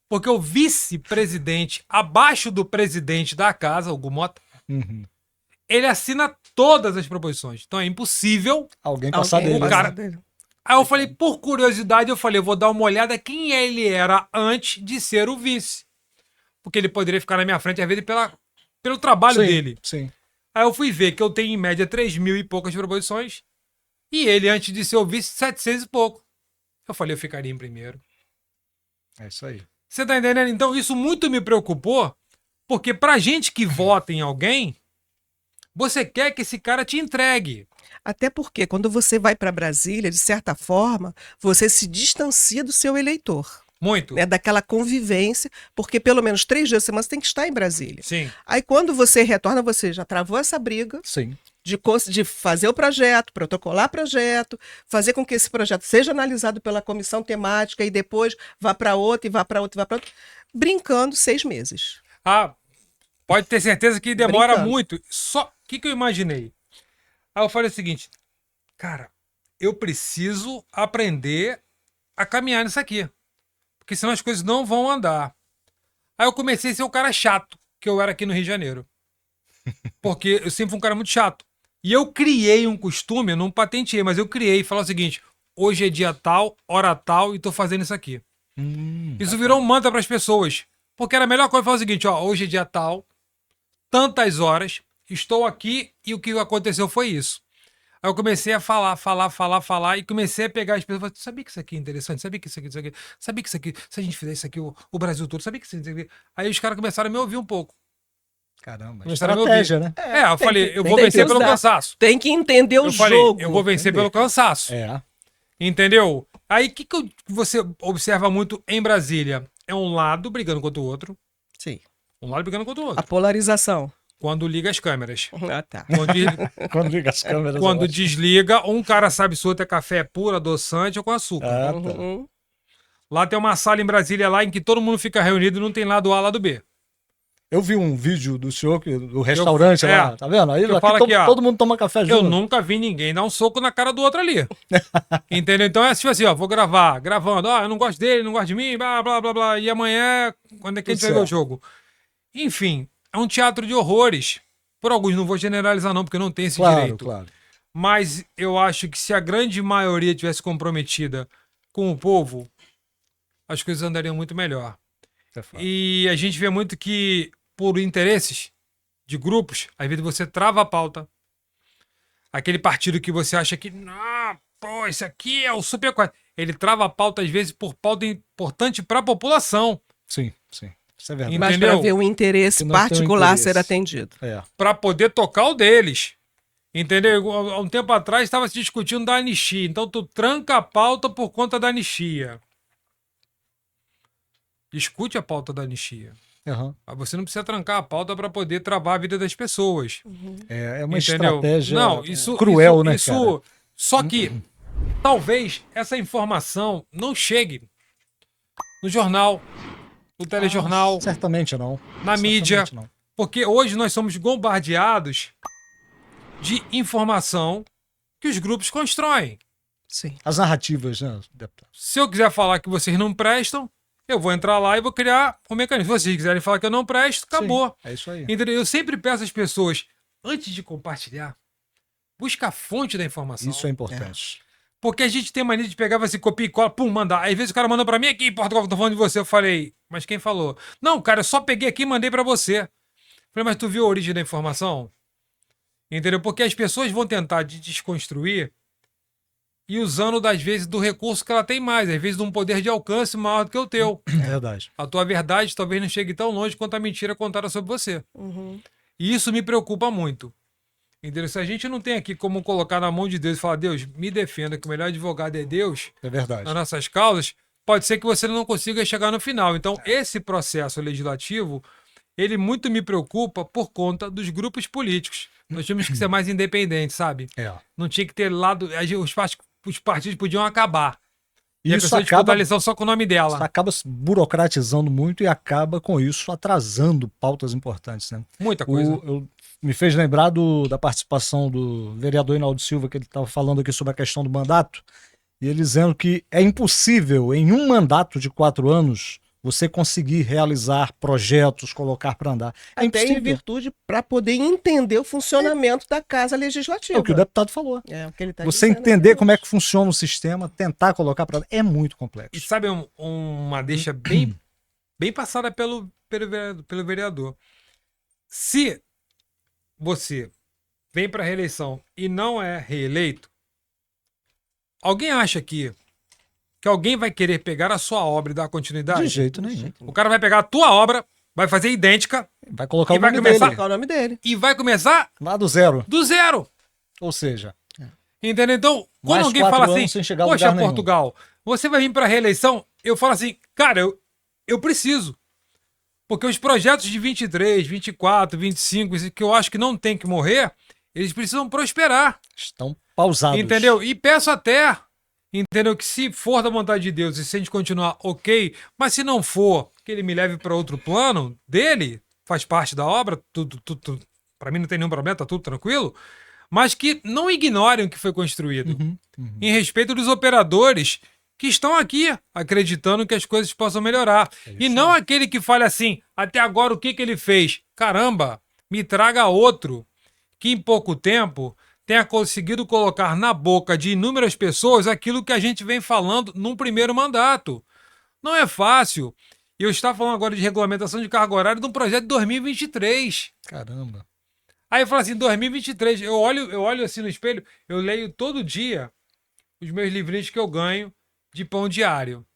porque o vice-presidente, abaixo do presidente da casa, o Gumota, Uhum. ele assina todas as proposições. Então é impossível. Alguém passar Alguém dele. o né? cara- dele. Aí eu falei, por curiosidade, eu vou dar uma olhada quem ele era antes de ser o vice. Porque ele poderia ficar na minha frente, às vezes, pelo trabalho Sim, dele. Sim. Aí eu fui ver que eu tenho, em média, 3.000 e poucas proposições. E ele, antes de ser o vice, 700 e pouco. Eu falei, eu ficaria em primeiro. É isso aí. Você tá entendendo? Então, isso muito me preocupou, porque pra gente que vota em alguém, você quer que esse cara te entregue. Até porque quando você vai para Brasília, de certa forma, você se distancia do seu eleitor. Muito. né, daquela convivência, porque pelo menos 3 dias por semana você tem que estar em Brasília. Sim. Aí quando você retorna, você já travou essa briga Sim. de fazer o projeto, protocolar projeto, fazer com que esse projeto seja analisado pela comissão temática e depois vá para outra, e vá para outra, e vá para outra, brincando 6 meses. Ah, pode ter certeza que demora Brincando. muito. Só o que eu imaginei? Aí eu falei o seguinte, cara, eu preciso aprender a caminhar nisso aqui. Porque senão as coisas não vão andar. Aí eu comecei a ser o cara chato que eu era aqui no Rio de Janeiro. Porque eu sempre fui um cara muito chato. E eu criei um costume, eu não patenteei, mas eu criei, falar o seguinte, hoje é dia tal, hora tal, e tô fazendo isso aqui. Isso virou um mantra para as pessoas. Porque era a melhor coisa falar o seguinte, ó, hoje é dia tal, tantas horas, estou aqui e o que aconteceu foi isso. Aí eu comecei a falar e comecei a pegar as pessoas. Sabia que isso aqui é interessante? Sabia que isso aqui, sabia que isso aqui, se a gente fizer isso aqui, o Brasil todo, sabia que isso aqui. Aí os caras começaram a me ouvir um pouco. Caramba, Começaram a me estratégia, ouvir. né? Eu falei, eu vou tem vencer que pelo usar. cansaço. Tem que entender o Eu falei, jogo. eu vou vencer pelo cansaço. É. Entendeu? Aí o que você observa muito em Brasília? É um lado brigando contra o outro. Sim. Um lado brigando contra o A outro. polarização. Quando liga as câmeras. Ah, tá. Quando liga as câmeras. Quando eu acho. desliga, um cara sabe se o outro é café puro, adoçante ou com açúcar. Ah, tá. Uhum. Lá tem uma sala em Brasília lá em que todo mundo fica reunido e não tem lado A, lado B. Eu vi um vídeo do senhor, do restaurante lá, tá vendo? Aí eu aqui falo aqui, ó, todo mundo toma café Eu junto. nunca vi ninguém dar um soco na cara do outro ali. Entendeu? Então é tipo assim, ó, vou gravar, gravando, eu não gosto dele, não gosta de mim, blá, blá, blá, blá. E amanhã, quando é que a gente vai ver o jogo? Enfim, é um teatro de horrores. Por alguns, não vou generalizar não, porque não tem esse direito. Claro. Mas eu acho que se a grande maioria tivesse comprometida com o povo, as coisas andariam muito melhor. É fato. E a gente vê muito que, por interesses de grupos, às vezes você trava a pauta. Aquele partido que você acha que, pô, esse aqui é o super... Ele trava a pauta, às vezes, por pauta importante para a população. Sim. Isso é verdade. Mas Entendeu? para ver o interesse Que não tem um particular interesse. ser atendido. É. Para poder tocar o deles. Entendeu? Há um tempo atrás estava se discutindo da anistia. Então tu tranca a pauta por conta da anistia. Discute a pauta da anistia. Uhum. Mas você não precisa trancar a pauta para poder travar a vida das pessoas. É uma Entendeu? estratégia Não, isso, cruel, né, isso, cara? Só que talvez essa informação não chegue no jornal, no telejornal, Certamente não. na mídia. Certamente não. Porque hoje nós somos bombardeados de informação que os grupos constroem. Sim. As narrativas, né, deputado? Se eu quiser falar que vocês não prestam, eu vou entrar lá e vou criar um mecanismo. Se vocês quiserem falar que eu não presto, acabou. Sim, é isso aí. Entendeu? Eu sempre peço às pessoas, antes de compartilhar, busca a fonte da informação. Isso é importante. Porque a gente tem mania de pegar, vai se copiar e cola, pum, mandar. Aí, às vezes o cara manda pra mim aqui em Portugal, tô falando de você. Eu falei, mas quem falou? Não, cara, eu só peguei aqui e mandei pra você. Falei, mas tu viu a origem da informação? Entendeu? Porque as pessoas vão tentar desconstruir e usando, às vezes, do recurso que ela tem mais, às vezes de um poder de alcance maior do que o teu. É verdade. A tua verdade talvez não chegue tão longe quanto a mentira contada sobre você. Uhum. E isso me preocupa muito. Entendeu? Se a gente não tem aqui como colocar na mão de Deus e falar, Deus, me defenda, que o melhor advogado é Deus, É verdade. nas nossas causas, pode ser que você não consiga chegar no final. Então, esse processo legislativo, ele muito me preocupa por conta dos grupos políticos. Nós temos que ser mais independentes, sabe? É. Não tinha que ter lado... Os partidos podiam acabar. E a Isso pessoa disputa acaba, a eleição só com o nome isso dela. acaba se burocratizando muito e acaba, com isso, atrasando pautas importantes, né? Muita coisa. Me fez lembrar da participação do vereador Hinaldo Silva, que ele estava falando aqui sobre a questão do mandato, e ele dizendo que é impossível, em um mandato de 4 anos, você conseguir realizar projetos, colocar para andar. É Até em impossível. virtude para poder entender o funcionamento da Casa Legislativa. É o que o deputado falou. É o que ele tá Você dizendo entender aqui. como é que funciona o sistema, tentar colocar para andar, é muito E complexo. sabe uma deixa bem passada pelo vereador. Se você vem para a reeleição e não é reeleito, alguém acha que alguém vai querer pegar a sua obra e dar continuidade? De jeito nenhum. O cara vai pegar a tua obra, vai fazer idêntica Vai colocar E o vai nome começar- dele, Qual é o nome dele? e vai começar lá do zero. do zero. Ou seja, Entendeu? Então, quando Mais alguém 4 fala anos assim, sem chegar a poxa, lugar nenhum." Portugal, você vai vir para a reeleição, eu falo assim, Cara, eu preciso. Porque os projetos de 23, 24, 25, que eu acho que não tem que morrer, eles precisam prosperar. Estão pausados. Entendeu? E peço até, entendeu? Que se for da vontade de Deus e se a gente continuar, ok. Mas se não for, que ele me leve para outro plano dele, faz parte da obra, tudo. Para mim não tem nenhum problema, tá tudo tranquilo. Mas que não ignorem o que foi construído. Em respeito dos operadores que estão aqui acreditando que as coisas possam melhorar. E não aquele que fale assim, até agora o que ele fez? Caramba, me traga outro que em pouco tempo tenha conseguido colocar na boca de inúmeras pessoas aquilo que a gente vem falando num primeiro mandato. Não é fácil. E eu estava falando agora de regulamentação de carga horária de um projeto de 2023. Caramba. Aí eu falo assim, 2023, eu olho assim no espelho, eu leio todo dia os meus livrinhos que eu ganho de pão diário.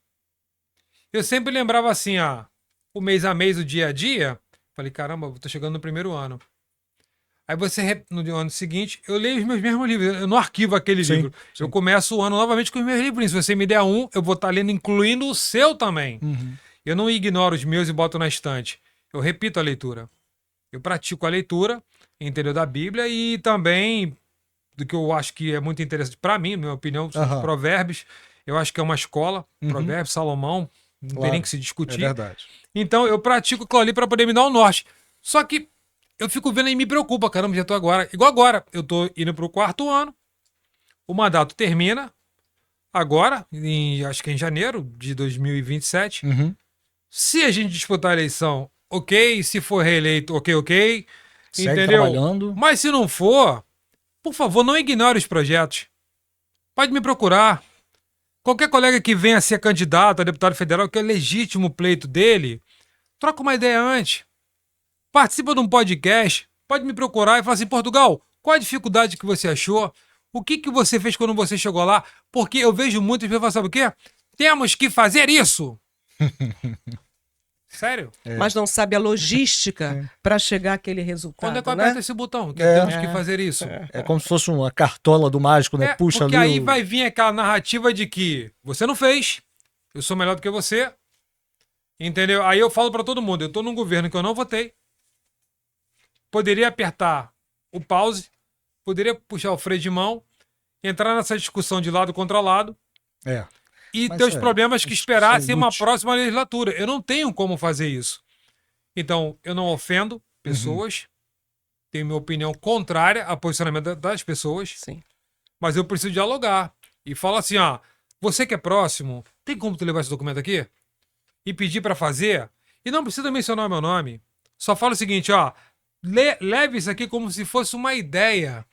Eu sempre lembrava assim, o mês a mês, o dia a dia. Falei, caramba, eu tô chegando no primeiro ano. Aí no ano seguinte, eu leio os meus mesmos livros. Eu não arquivo aquele livro. Sim. Eu começo o ano novamente com os meus livrinhos. Se você me der um, eu vou estar lendo, incluindo o seu também. Eu não ignoro os meus e boto na estante. Eu repito a leitura. Eu pratico a leitura, entendeu, da Bíblia e também do que eu acho que é muito interessante para mim, na minha opinião, são os provérbios. Eu acho que é uma escola, Provérbios, Salomão, não tem nem que se discutir. É verdade. Então eu pratico aquilo ali para poder me dar o norte. Só que eu fico vendo e me preocupa, caramba, já tô agora. Igual agora, eu tô indo pro 4º ano, o mandato termina agora, acho que em janeiro de 2027. Se a gente disputar a eleição, ok. Se for reeleito, ok. Segue entendeu? trabalhando. Mas se não for, por favor, não ignore os projetos. Pode me procurar. Qualquer colega que venha a ser candidato a deputado federal, que é legítimo o pleito dele, troca uma ideia antes. Participa de um podcast, pode me procurar e falar assim, Portugal, qual a dificuldade que você achou? O que você fez quando você chegou lá? Porque eu vejo muitas pessoas falar, sabe o quê? Temos que fazer isso. Sério? Mas não sabe a logística para chegar àquele resultado. Quando é que eu né? aperto esse botão? Que temos que fazer isso. É como se fosse uma cartola do mágico, né? Puxa porque ali. aí vai vir aquela narrativa de que você não fez, eu sou melhor do que você. Entendeu? Aí eu falo pra todo mundo, eu tô num governo que eu não votei. Poderia apertar o pause, poderia puxar o freio de mão, entrar nessa discussão de lado contra lado. E Mas ter os problemas que esperassem uma inútil. próxima legislatura. Eu não tenho como fazer isso. Então, eu não ofendo pessoas, tenho minha opinião contrária ao posicionamento das pessoas, Sim. mas eu preciso dialogar. E falo assim, você que é próximo, tem como tu levar esse documento aqui? E pedir pra fazer? E não precisa mencionar meu nome. Só fala o seguinte, leve isso aqui como se fosse uma ideia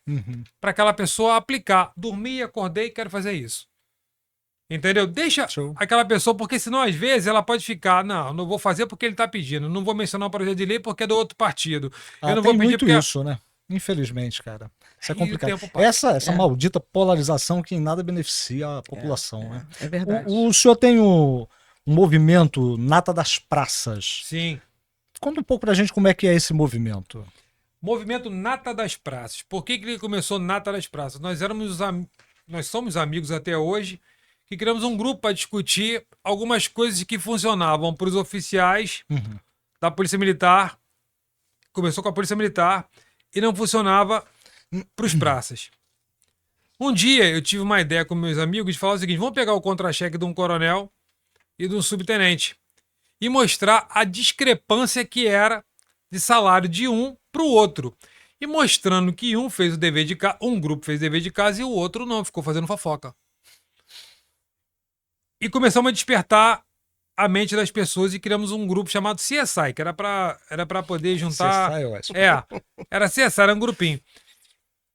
pra aquela pessoa aplicar. Dormi, acordei, quero fazer isso. Entendeu? Deixa aquela pessoa, porque senão às vezes ela pode ficar, não vou fazer porque ele tá pedindo, não vou mencionar o projeto de lei porque é do outro partido. Eu não vou tem pedir muito porque... isso, né? Infelizmente, cara. Isso é Aí o complicado. tempo passa. Essa maldita polarização que em nada beneficia a população, né? É verdade. O senhor tem um movimento Nata das Praças. Sim. Conta um pouco pra gente como é que é esse movimento. Movimento Nata das Praças. Por que ele começou Nata das Praças? Nós somos amigos até hoje, que criamos um grupo para discutir algumas coisas que funcionavam para os oficiais da Polícia Militar. Começou com a Polícia Militar e não funcionava para os praças. Um dia eu tive uma ideia com meus amigos de falar o seguinte, vamos pegar o contra-cheque de um coronel e de um subtenente e mostrar a discrepância que era de salário de um para o outro. E mostrando que um fez o dever de casa, um grupo fez o dever de casa e o outro não, ficou fazendo fofoca. E começamos a despertar a mente das pessoas e criamos um grupo chamado CSI, que era para poder juntar... CSI, eu acho. Era CSI, era um grupinho.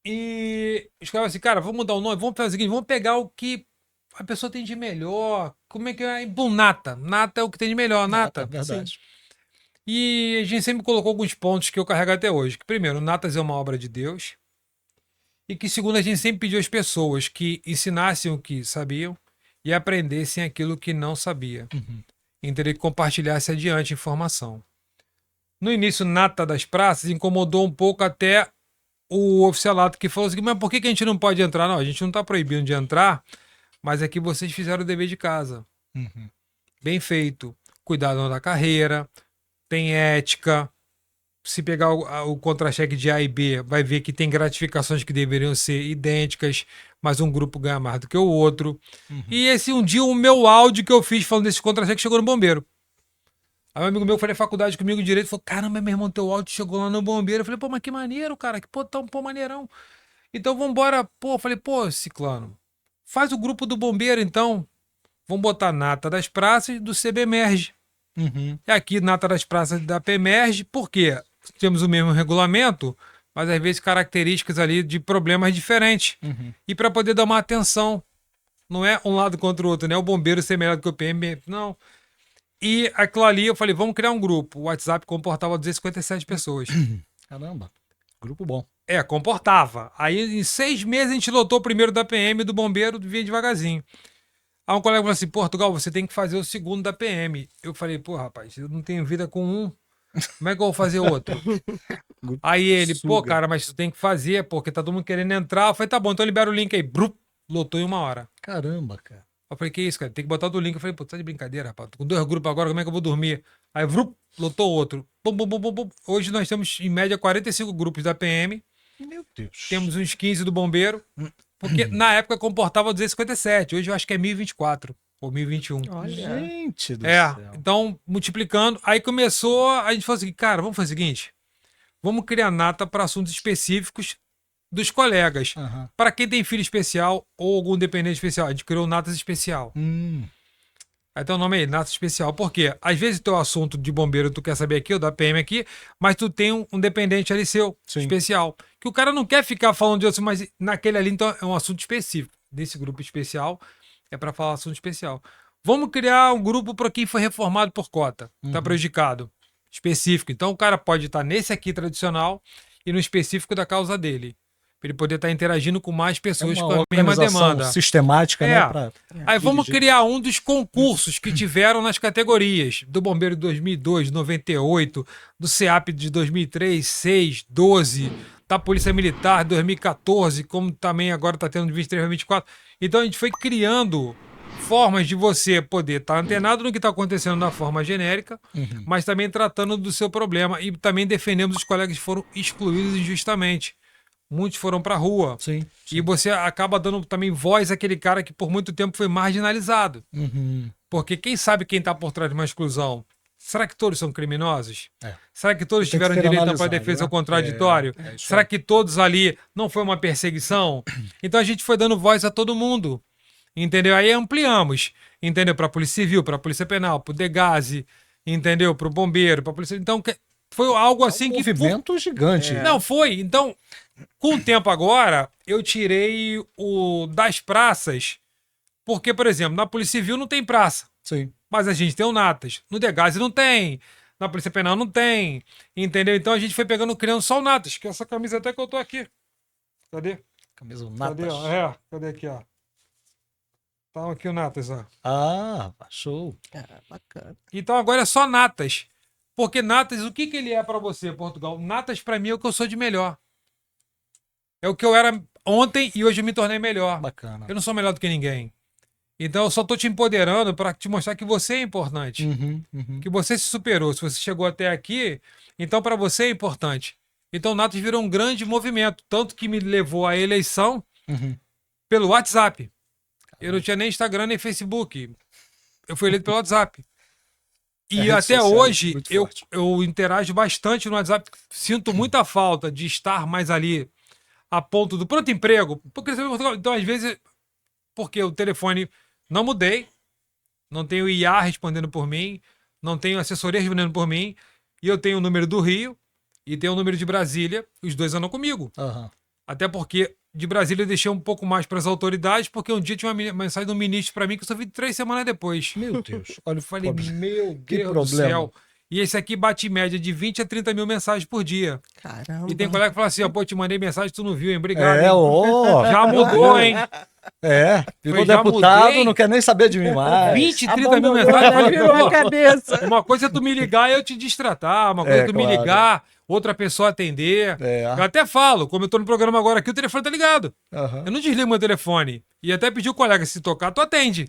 E os caras assim, cara, vamos mudar o nome, vamos fazer o seguinte, vamos pegar o que a pessoa tem de melhor. Como é que é? Bom, nata. Nata é o que tem de melhor, nata. Verdade. Sim. E a gente sempre colocou alguns pontos que eu carrego até hoje. Que, primeiro, Natas é uma obra de Deus. E que, segundo, a gente sempre pediu às pessoas que ensinassem o que sabiam e aprendessem aquilo que não sabia. Entendeu? Que compartilhasse adiante informação. No início, Nata das Praças incomodou um pouco até o oficialato que falou assim, mas por que a gente não pode entrar? Não, a gente não está proibindo de entrar, mas é que vocês fizeram o dever de casa. bem feito, cuidado da carreira, tem ética. Se pegar o contra-cheque de A e B, vai ver que tem gratificações que deveriam ser idênticas, mas um grupo ganha mais do que o outro. E esse um dia, o meu áudio que eu fiz falando desse contra-cheque chegou no bombeiro. Aí um amigo meu foi na faculdade comigo de direito, falou, caramba, meu irmão, teu áudio chegou lá no bombeiro. Eu falei, pô, mas que maneiro, cara, que pô, maneirão. Então vambora, pô, eu falei, pô, Ciclano, faz o grupo do bombeiro então. Vamos botar Nata das Praças do CBMERG. E aqui, Nata das Praças da PEMERG, por quê? Temos o mesmo regulamento, mas às vezes características ali de problemas diferentes. E para poder dar uma atenção. Não é um lado contra o outro, não é o bombeiro ser melhor do que o PM, não. E aquilo ali, eu falei, vamos criar um grupo. O WhatsApp comportava 257 pessoas. Caramba, grupo bom. Comportava. Aí em 6 meses a gente lotou o primeiro da PM, do bombeiro, vinha devagarzinho. Aí um colega falou assim, Portugal, você tem que fazer o segundo da PM. Eu falei, pô, rapaz, eu não tenho vida com um. Como é que eu vou fazer outro? Aí ele, pô, cara, mas tu tem que fazer, porque tá todo mundo querendo entrar. Eu falei, tá bom, então libera o link aí. Brup, lotou em 1 hora. Caramba, cara. Eu falei, que isso, cara? Tem que botar o link. Eu falei, pô, tá de brincadeira, rapaz. Tô com 2 grupos agora, como é que eu vou dormir? Aí, brup, lotou outro. Bum, bum, bum, bum, bum. Hoje nós temos, em média, 45 grupos da PM. Meu Deus. Temos uns 15 do bombeiro. Porque na época comportava 257. Hoje eu acho que é 1024 ou 1021. Olha. Gente do céu. Então, multiplicando. Aí começou, a gente falou assim, cara, vamos fazer o seguinte, vamos criar nata para assuntos específicos dos colegas. Para quem tem filho especial ou algum dependente especial, a gente criou natas especial. Aí tem o nome aí, nata especial. Por quê? Às vezes o teu assunto de bombeiro tu quer saber aqui, ou da PM aqui, mas tu tem um dependente ali seu, especial. Que o cara não quer ficar falando de outro, mas naquele ali, então, é um assunto específico. Desse grupo especial, é para falar assunto especial. Vamos criar um grupo para quem foi reformado por cota, tá prejudicado. Específico. Então o cara pode estar nesse aqui tradicional e no específico da causa dele. Para ele poder estar interagindo com mais pessoas com a mesma demanda. Sistemática, né? Aí vamos criar um dos concursos que tiveram nas categorias do Bombeiro de 2002, 98, do CEAP de 2003, 6, 12, da Polícia Militar de 2014, como também agora está tendo de 23 a 24. Então a gente foi criando formas de você poder estar antenado no que está acontecendo na forma genérica, mas também tratando do seu problema e também defendemos os colegas que foram excluídos injustamente. Muitos foram para a rua. Sim. E você acaba dando também voz àquele cara que por muito tempo foi marginalizado. Porque quem sabe quem está por trás de uma exclusão? Será que todos são criminosos? Será que todos tiveram direito à defesa contraditório? Será que todos ali não foi uma perseguição? Então a gente foi dando voz a todo mundo. Entendeu? Aí ampliamos. Entendeu? Para a Polícia Civil, para a Polícia Penal, para o Degase, entendeu? Para o Bombeiro, para a Polícia... Então foi algo assim que... movimento gigante. Não, foi. Então, com o tempo agora, eu tirei o das praças, porque, por exemplo, na Polícia Civil não tem praça. Sim. Mas a gente tem o Natas. No Degase não tem. Na Polícia Penal não tem. Entendeu? Então a gente foi criando só o Natas, que é essa camisa até que eu tô aqui. Cadê? Camisa Cadê? Natas. Cadê aqui, ó? Tá aqui o Natas, ó. Show. Bacana. Então agora é só Natas. Porque Natas, o que ele é pra você, Portugal? Natas pra mim é o que eu sou de melhor. É o que eu era ontem e hoje eu me tornei melhor. Bacana. Eu não sou melhor do que ninguém. Então eu só tô te empoderando para te mostrar que você é importante. Que você se superou. Se você chegou até aqui, então para você é importante. Então o Natas virou um grande movimento. Tanto que me levou à eleição pelo WhatsApp. Eu não tinha nem Instagram nem Facebook. Eu fui eleito pelo WhatsApp. E até hoje eu interajo bastante no WhatsApp. Sinto muita falta de estar mais ali a ponto do pronto emprego. Porque, então, às vezes, porque o telefone não mudei, não tenho IA respondendo por mim, não tenho assessoria respondendo por mim, e eu tenho o número do Rio e tenho o número de Brasília, os dois andam comigo. Até porque de Brasília eu deixei um pouco mais para as autoridades, porque um dia tinha uma mensagem do ministro para mim que eu só vi 3 semanas depois. Meu Deus. Olha, eu falei, meu Deus do problema. céu. E esse aqui bate em média de 20 a 30 mil mensagens por dia. Caramba. E tem colega que fala assim, pô, te mandei mensagem, tu não viu, hein? Obrigado. Já Já mudou, hein? Virou já deputado, mudei. não quer nem saber de mim mais. 20, 30 mil mensagens. Virou a cabeça. Uma coisa é tu me ligar e eu te destratar. Uma coisa é tu me ligar, outra pessoa atender. Eu até falo, como eu tô no programa agora aqui, o telefone tá ligado. Eu não desligo meu telefone. E até pedi o colega, se tocar, tu atende.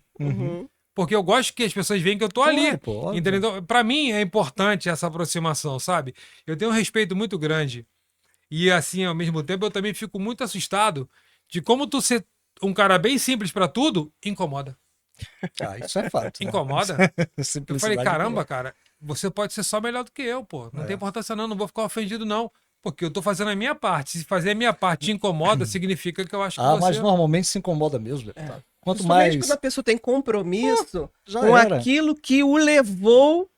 Porque eu gosto que as pessoas veem que eu tô ali. Pô, óbvio. Entendeu? Para mim é importante essa aproximação, sabe? Eu tenho um respeito muito grande. E assim, ao mesmo tempo, eu também fico muito assustado de como tu ser um cara bem simples para tudo incomoda. Isso é fato. Né? Incomoda? Eu falei, Simplicidade caramba, incomoda. cara, você pode ser só melhor do que eu, pô. Não É. tem importância não vou ficar ofendido não. Porque eu tô fazendo a minha parte. Se fazer a minha parte te incomoda, significa que eu acho que Mas você... normalmente se incomoda mesmo, deputado. Quanto Principalmente mais. quando a pessoa tem compromisso Já com era. aquilo que o levou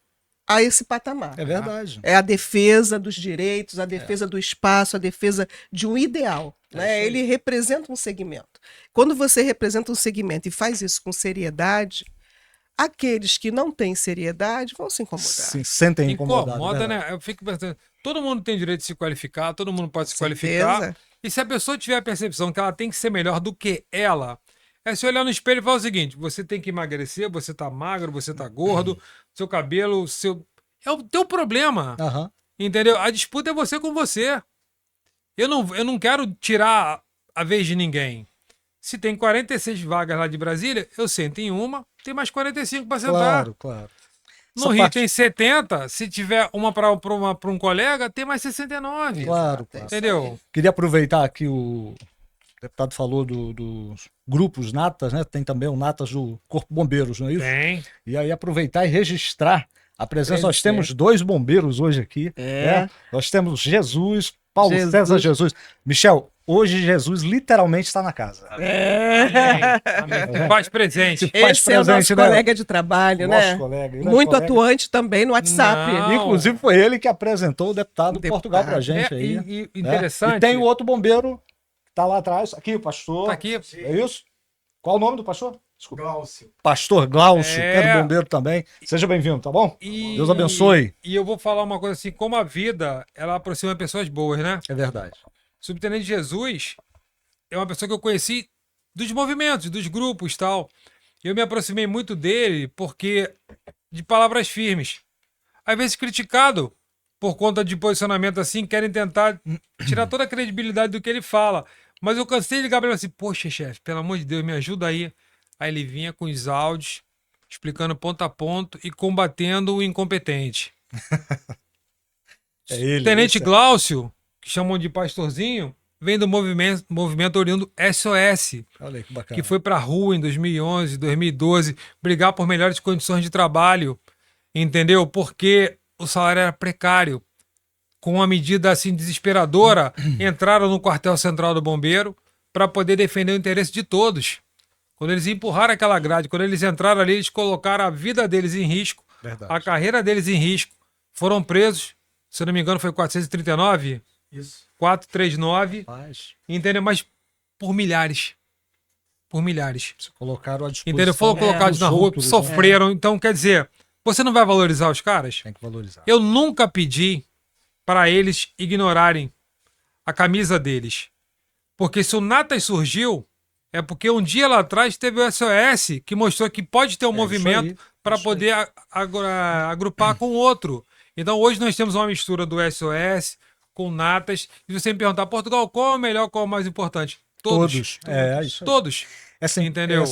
a esse patamar. É verdade. É a defesa dos direitos, a defesa do espaço, a defesa de um ideal. É Né? isso aí. Ele representa um segmento. Quando você representa um segmento e faz isso com seriedade, aqueles que não têm seriedade vão se incomodar. Se sentem incomodados. Incomoda, verdade. né? Eu fico pensando, todo mundo tem direito de se qualificar, todo mundo pode se qualificar. Certeza. E se a pessoa tiver a percepção que ela tem que ser melhor do que ela, é se olhar no espelho e falar o seguinte: você tem que emagrecer, você tá magro, você tá gordo, seu cabelo, seu. É o teu problema. Aham. Entendeu? A disputa é você com você. Eu não quero tirar a vez de ninguém. Se tem 46 vagas lá de Brasília, eu sento em uma, tem mais 45 para sentar. Claro, claro. No Essa Rio parte- tem 70, se tiver uma para um colega, tem mais 69. Claro, claro. Entendeu? Queria aproveitar que o deputado falou dos grupos natas, né? Tem também o natas do Corpo Bombeiros, não é isso? Tem. E aí aproveitar e registrar a presença. Nós Presente. temos 2 bombeiros hoje aqui. É. Nós temos Jesus, Paulo Jesus. César Jesus. Michel, hoje Jesus literalmente está na casa. É. Amém. Faz presente. Faz Esse é o nosso presente, né? colega de trabalho, Nosso né? colega, grande Muito colega. atuante também no WhatsApp. Não. Inclusive foi ele que apresentou o deputado do Portugal pra gente É, aí. e né? interessante. E tem o outro bombeiro que tá lá atrás. Aqui, o pastor. Tá aqui. É isso? Qual o nome do pastor? Desculpa. Glaucio. Pastor Glaucio, que é É. do bombeiro também. Seja bem-vindo, tá bom? E- Deus abençoe. E eu vou falar uma coisa assim: como a vida, ela aproxima pessoas boas, né? É verdade. Subtenente Jesus é uma pessoa que eu conheci dos movimentos, dos grupos e tal. Eu me aproximei muito dele porque de palavras firmes. Às vezes criticado por conta de posicionamento assim, querem tentar tirar toda a credibilidade do que ele fala. Mas eu cansei de ligar pra ele assim: poxa, chefe, pelo amor de Deus, me ajuda aí. Aí ele vinha com os áudios, explicando ponto a ponto e combatendo o incompetente. É ele. Tenente esse é- Glaucio, que chamam de pastorzinho, vem do movimento oriundo SOS, Olha aí que bacana. que foi pra rua em 2011, 2012, brigar por melhores condições de trabalho, entendeu? Porque o salário era precário. Com uma medida assim desesperadora, entraram no quartel central do bombeiro para poder defender o interesse de todos. Quando eles empurraram aquela grade, quando eles entraram ali, eles colocaram a vida deles em risco, Verdade. a carreira deles em risco. Foram presos, se eu não me engano, foi 439, Isso. 439, Mas entendeu? Mas por milhares. Por milhares. se colocaram à disposição. Entendeu? Foram colocados dos na rua, outros, né? sofreram. Então, quer dizer, você não vai valorizar os caras? Tem que valorizar. Eu nunca pedi para eles ignorarem a camisa deles. Porque se o Natas surgiu, é porque um dia lá atrás teve o SOS que mostrou que pode ter um isso movimento aí, para isso poder agrupar com o outro. Então hoje nós temos uma mistura do SOS com o Natas. E você me perguntar, Portugal, qual é o melhor, qual é o mais importante? Todos. É, isso aí. Todos. Entendeu?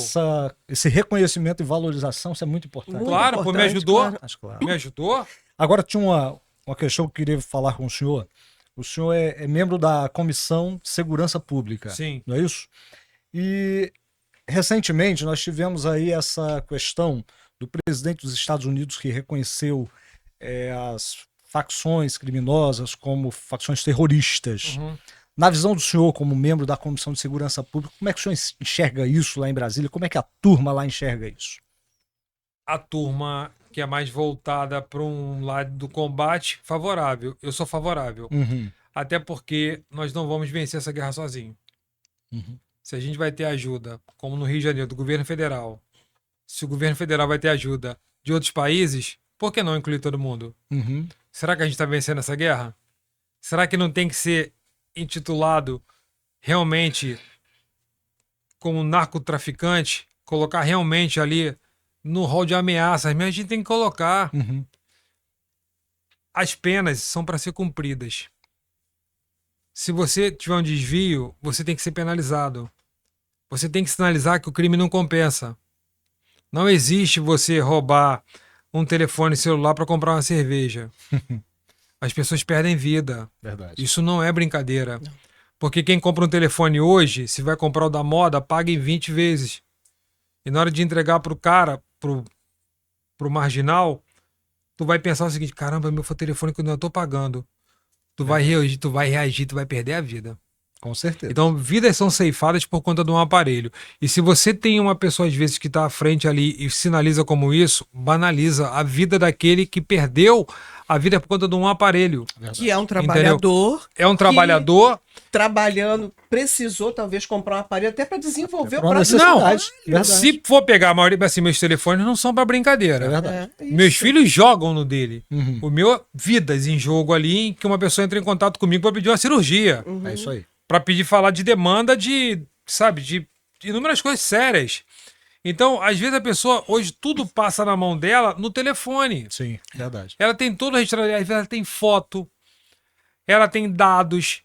Esse reconhecimento e valorização, isso é muito importante. Muito Claro, pô, me importante, ajudou. claro. Mas, claro. Me ajudou. Agora tinha uma questão que eu queria falar com o senhor. O senhor é membro da Comissão de Segurança Pública, Sim. não é isso? E recentemente nós tivemos aí essa questão do presidente dos Estados Unidos que reconheceu as facções criminosas como facções terroristas. Uhum. Na visão do senhor, como membro da Comissão de Segurança Pública, como é que o senhor enxerga isso lá em Brasília? Como é que a turma lá enxerga isso? A turma que é mais voltada para um lado do combate, favorável. Eu sou favorável. Uhum. Até porque nós não vamos vencer essa guerra sozinho. Uhum. Se a gente vai ter ajuda, como no Rio de Janeiro, do governo federal, se o governo federal vai ter ajuda de outros países, por que não incluir todo mundo? Uhum. Será que a gente está vencendo essa guerra? Será que não tem que ser intitulado realmente como narcotraficante? Colocar realmente ali no rol de ameaças? Mas a gente tem que colocar. Uhum. As penas são para ser cumpridas. Se você tiver um desvio, você tem que ser penalizado. Você tem que sinalizar que o crime não compensa. Não existe você roubar um telefone celular para comprar uma cerveja. As pessoas perdem vida. Verdade. Isso não é brincadeira. Porque quem compra um telefone hoje, se vai comprar o da moda, paga em 20 vezes. E na hora de entregar pro cara, pro marginal, tu vai pensar o seguinte: caramba, meu telefone que eu não tô pagando. Tu vai reagir, tu vai perder a vida. Com certeza. Então, vidas são ceifadas por conta de um aparelho. E se você tem uma pessoa, às vezes, que está à frente ali e sinaliza como isso, banaliza a vida daquele que perdeu a vida por conta de um aparelho. Verdade. Que é um trabalhador. É um trabalhador. Trabalhando, precisou talvez comprar um aparelho até para desenvolver o Por uma próprio necessidade. trabalho. Verdade. Se for pegar a maioria, assim, meus telefones não são para brincadeira. É verdade. É, Meus isso. filhos jogam no dele. Uhum. O meu, vidas em jogo ali, em que uma pessoa entra em contato comigo para pedir uma cirurgia. Uhum. É isso aí. Para pedir falar de demanda de, sabe, de inúmeras coisas sérias. Então, às vezes a pessoa, hoje tudo passa na mão dela no telefone. Sim, verdade. Ela tem todo o registro, às vezes ela tem foto, ela tem dados,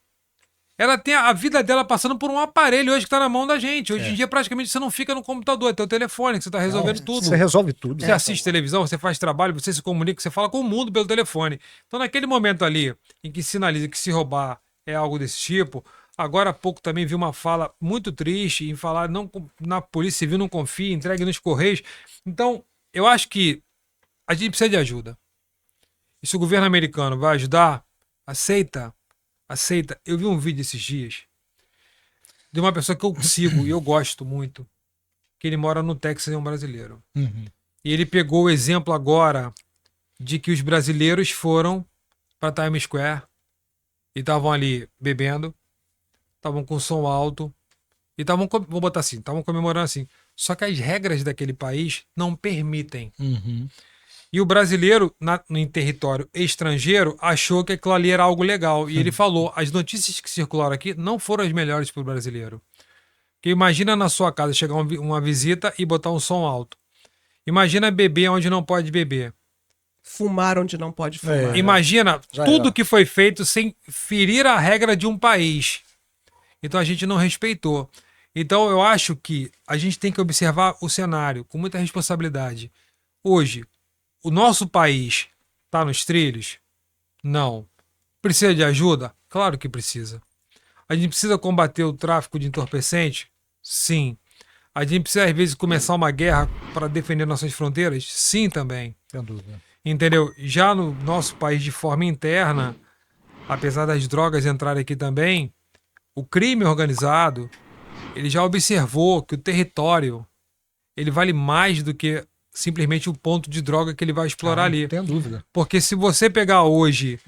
ela tem a vida dela passando por um aparelho hoje que está na mão da gente. Hoje em dia, praticamente, você não fica no computador, é teu telefone, que você está resolvendo Não, tudo. Você resolve tudo. Você assiste televisão, você faz trabalho, você se comunica, você fala com o mundo pelo telefone. Então, naquele momento ali, em que sinaliza que se roubar é algo desse tipo, agora há pouco também vi uma fala muito triste em falar não, na Polícia Civil não confia, entregue nos Correios. Então, eu acho que a gente precisa de ajuda. E se o governo americano vai ajudar, aceita. Eu vi um vídeo esses dias de uma pessoa que eu sigo e eu gosto muito, que ele mora no Texas, é um brasileiro. Uhum. E ele pegou o exemplo agora de que os brasileiros foram para Times Square e estavam ali bebendo, estavam com som alto e estavam, vou botar assim, estavam comemorando assim. Só que as regras daquele país não permitem. Uhum. E o brasileiro, em território estrangeiro, achou que aquilo ali era algo legal. E ele falou, as notícias que circularam aqui não foram as melhores para o brasileiro. Porque imagina na sua casa chegar uma visita e botar um som alto. Imagina beber onde não pode beber. Fumar onde não pode fumar. Imagina Já tudo era. que foi feito sem ferir a regra de um país. Então a gente não respeitou. Então eu acho que a gente tem que observar o cenário com muita responsabilidade. Hoje, o nosso país está nos trilhos? Não. Precisa de ajuda? Claro que precisa. A gente precisa combater o tráfico de entorpecente? Sim. A gente precisa, às vezes, começar uma guerra para defender nossas fronteiras? Sim, também. Sem dúvida. Entendeu? Já no nosso país, de forma interna, apesar das drogas entrarem aqui também, o crime organizado, ele já observou que o território, ele vale mais do que simplesmente o ponto de droga que ele vai explorar ali. Não tenho dúvida. Porque se você pegar hoje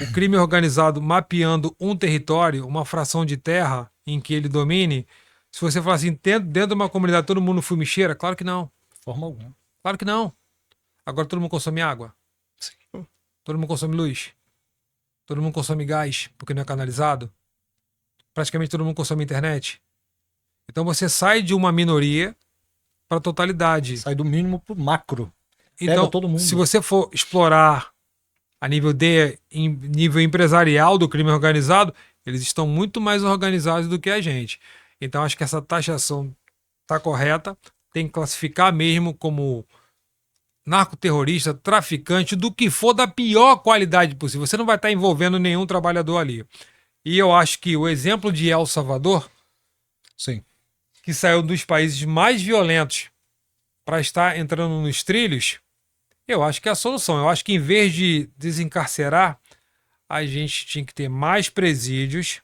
o crime organizado mapeando um território, uma fração de terra em que ele domine, se você falar assim, dentro de uma comunidade todo mundo fuma e cheira, claro que não. De forma alguma. Claro que não. Agora todo mundo consome água. Sim. Todo mundo consome luz. Todo mundo consome gás, porque não é canalizado. Praticamente todo mundo consome internet. Então você sai de uma minoria para a totalidade. Sai do mínimo pro macro. Então, todo mundo. se você for explorar a nível nível empresarial do crime organizado, eles estão muito mais organizados do que a gente. Então, acho que essa taxação está correta. Tem que classificar mesmo como narcoterrorista, traficante, do que for da pior qualidade possível. Você não vai estar envolvendo nenhum trabalhador ali. E eu acho que o exemplo de El Salvador, Sim. que saiu dos países mais violentos para estar entrando nos trilhos, eu acho que é a solução. Eu acho que em vez de desencarcerar, a gente tinha que ter mais presídios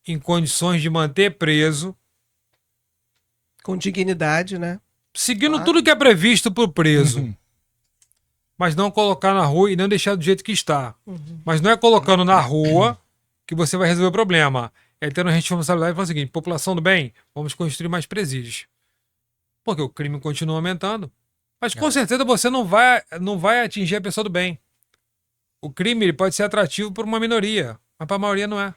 em condições de manter preso, Com dignidade, né? seguindo Claro. tudo que é previsto para o preso. Uhum. Mas não colocar na rua e não deixar do jeito que está. Uhum. Mas não é colocando na rua que você vai resolver o problema. É tendo a responsabilidade de falar o seguinte: população do bem, vamos construir mais presídios. Porque o crime continua aumentando. Mas com certeza você não vai atingir a pessoa do bem. O crime ele pode ser atrativo por uma minoria, mas para a maioria não é.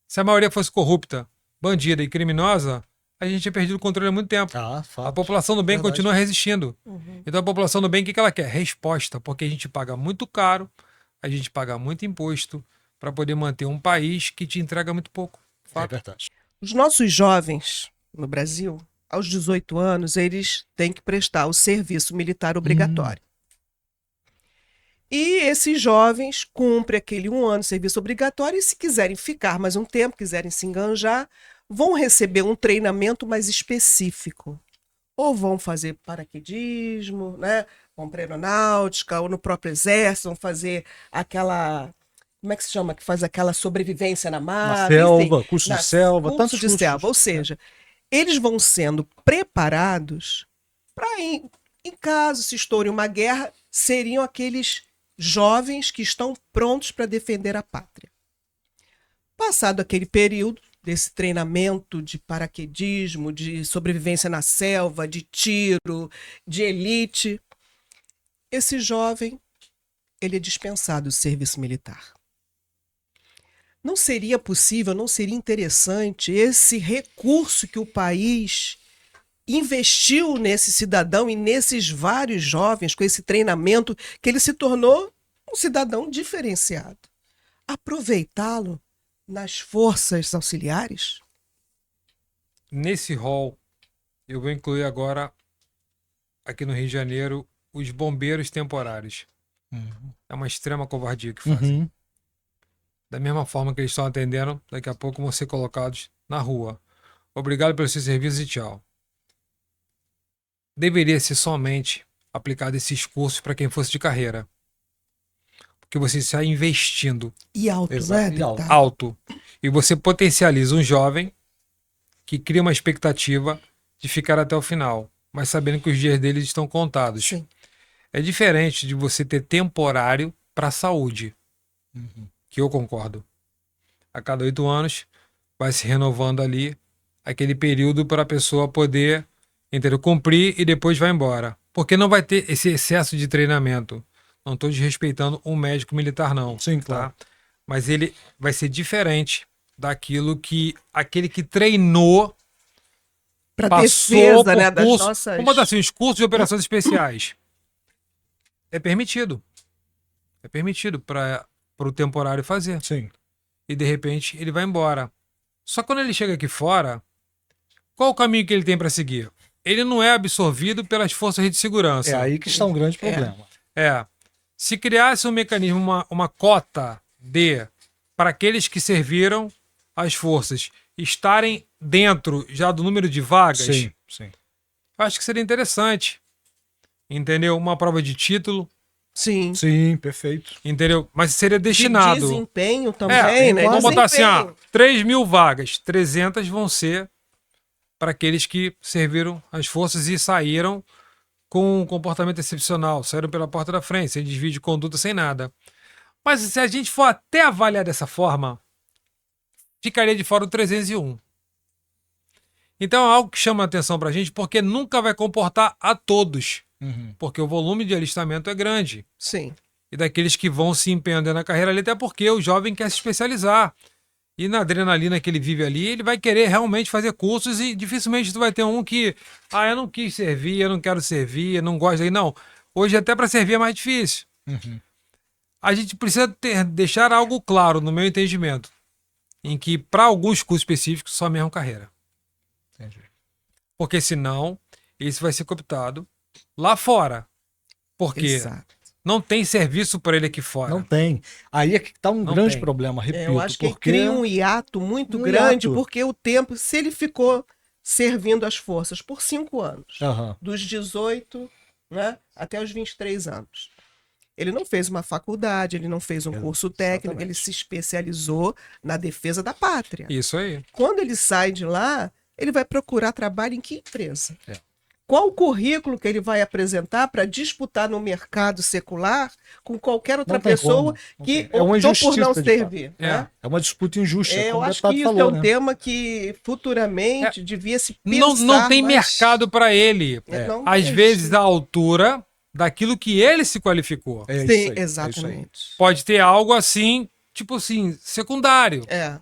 Se a maioria fosse corrupta, bandida e criminosa, a gente tinha perdido o controle há muito tempo. Ah, A fato. população do bem Verdade. continua resistindo. Uhum. Então a população do bem, o que ela quer? Resposta, porque a gente paga muito caro, a gente paga muito imposto para poder manter um país que te entrega muito pouco. É Fato. verdade. Os nossos jovens no Brasil aos 18 anos, eles têm que prestar o serviço militar obrigatório. E esses jovens cumprem aquele 1 ano de serviço obrigatório e, se quiserem ficar mais um tempo, quiserem se enganjar, vão receber um treinamento mais específico. Ou vão fazer paraquedismo, né? Vão para aeronáutica, ou no próprio exército, vão fazer aquela... Como é que se chama? Que faz aquela sobrevivência na mar. Na selva, curso de selva, tantos curso de cursos. selva. Ou seja, eles vão sendo preparados para, em caso se estoure uma guerra, seriam aqueles jovens que estão prontos para defender a pátria. Passado aquele período desse treinamento de paraquedismo, de sobrevivência na selva, de tiro, de elite, esse jovem, ele é dispensado do serviço militar. Não seria possível, não seria interessante esse recurso que o país investiu nesse cidadão e nesses vários jovens, com esse treinamento, que ele se tornou um cidadão diferenciado. Aproveitá-lo nas forças auxiliares? Nesse rol, eu vou incluir agora, aqui no Rio de Janeiro, os bombeiros temporários. É uma extrema covardia que fazem. Da mesma forma que eles estão atendendo, daqui a pouco vão ser colocados na rua. Obrigado pelos seus serviços e tchau. Deveria ser somente aplicado esses cursos para quem fosse de carreira. Porque você está investindo E alto, Exato, né? e alto. Deputado? alto. E você potencializa um jovem que cria uma expectativa de ficar até o final, mas sabendo que os dias deles estão contados. Sim. É diferente de você ter temporário para a saúde, que eu concordo. A cada 8 anos vai se renovando ali aquele período para a pessoa poder, entendeu, cumprir e depois vai embora. Porque não vai ter esse excesso de treinamento. Não estou desrespeitando um médico militar, não. Sim, claro. Tá? Mas ele vai ser diferente daquilo que aquele que treinou Para passou defesa, por né, das curso, nossas... vamos botar assim, os cursos de operações especiais. É permitido. É permitido para o temporário fazer. Sim. E de repente ele vai embora. Só que quando ele chega aqui fora, qual o caminho que ele tem para seguir? Ele não é absorvido pelas forças de segurança. É aí que está um grande problema. Se criasse um mecanismo, uma cota para aqueles que serviram as forças estarem dentro já do número de vagas, Sim. eu acho que seria interessante. Entendeu? Uma prova de título, Sim. Sim, perfeito. entendeu? Mas seria De destinado. desempenho também, né? Vamos botar assim, Desempenho. 3.000 vagas, 300 vão ser para aqueles que serviram as forças e saíram com um comportamento excepcional, saíram pela porta da frente, sem desvio de conduta, sem nada. Mas se a gente for até avaliar dessa forma, ficaria de fora o 301. Então é algo que chama a atenção pra gente, porque nunca vai comportar a todos, porque o volume de alistamento é grande. Sim. E daqueles que vão se empenhando na carreira ali, até porque o jovem quer se especializar. E na adrenalina que ele vive ali, ele vai querer realmente fazer cursos e dificilmente tu vai ter um que, eu não quis servir, eu não quero servir, eu não gosto aí. Não, hoje até para servir é mais difícil. A gente precisa deixar algo claro, no meu entendimento, em que para alguns cursos específicos só mesmo carreira. Entendi. Porque senão, esse vai ser cooptado lá fora. Porque Exato. não tem serviço para ele aqui fora. Não tem. Aí é que está um Não grande tem. problema, repito. Eu acho que porque... cria um hiato muito Um grande, hiato. porque o tempo, se ele ficou servindo as forças por 5 anos, Aham. dos 18, né, até os 23 anos. Ele não fez uma faculdade, ele não fez um curso técnico, Exatamente. ele se especializou na defesa da pátria. Isso aí. Quando ele sai de lá, ele vai procurar trabalho em que empresa? É. Qual o currículo que ele vai apresentar para disputar no mercado secular com qualquer outra Não tem pessoa como. Não que tem. É uma optou por não injustiça, de fato. servir? É. Né? É uma disputa injusta, Eu como o acho que deputado isso falou, é um né? tema que futuramente devia se pensar. Não tem mais. mercado para ele. Não Às tem. vezes, à altura daquilo que ele se qualificou. É isso Sim, aí, é isso aí. exatamente. Pode ter algo assim, tipo assim, secundário. É.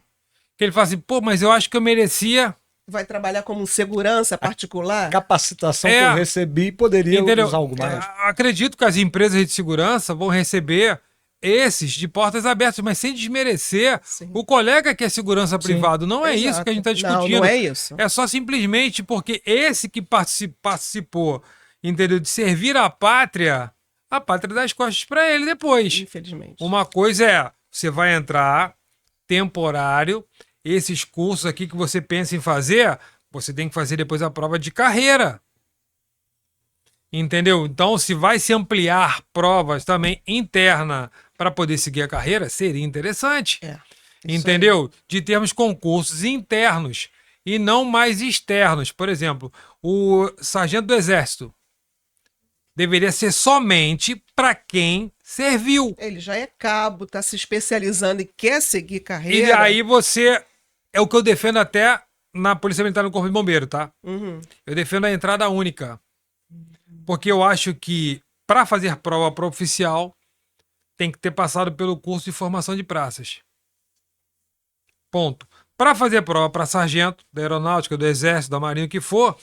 Que ele fala assim, pô, mas eu acho que eu merecia. Vai trabalhar como segurança particular? Capacitação É. que eu recebi poderia Entendeu? usar algo mais. Acredito que as empresas de segurança vão receber esses de portas abertas, mas sem desmerecer Sim. o colega que é segurança privado. Não é isso Exato. que a gente está Não, discutindo. não é isso. É só simplesmente porque esse que participou, entendeu, de servir a pátria dá as costas para ele depois. Infelizmente. Uma coisa é, você vai entrar temporário, esses cursos aqui que você pensa em fazer, você tem que fazer depois a prova de carreira. Entendeu? Então, se vai se ampliar provas também interna para poder seguir a carreira, seria interessante. É. Isso Entendeu? De termos concursos internos e não mais externos. Por exemplo, o sargento do Exército deveria ser somente para quem serviu. Ele já é cabo, está se especializando e quer seguir E carreira. aí você... É o que eu defendo até na Polícia Militar no Corpo de Bombeiro, tá? Uhum. Eu defendo a entrada única. Porque eu acho que para fazer prova para oficial tem que ter passado pelo curso de formação de praças. Ponto. Para fazer prova para sargento da Aeronáutica, do Exército, da Marinha, o que for,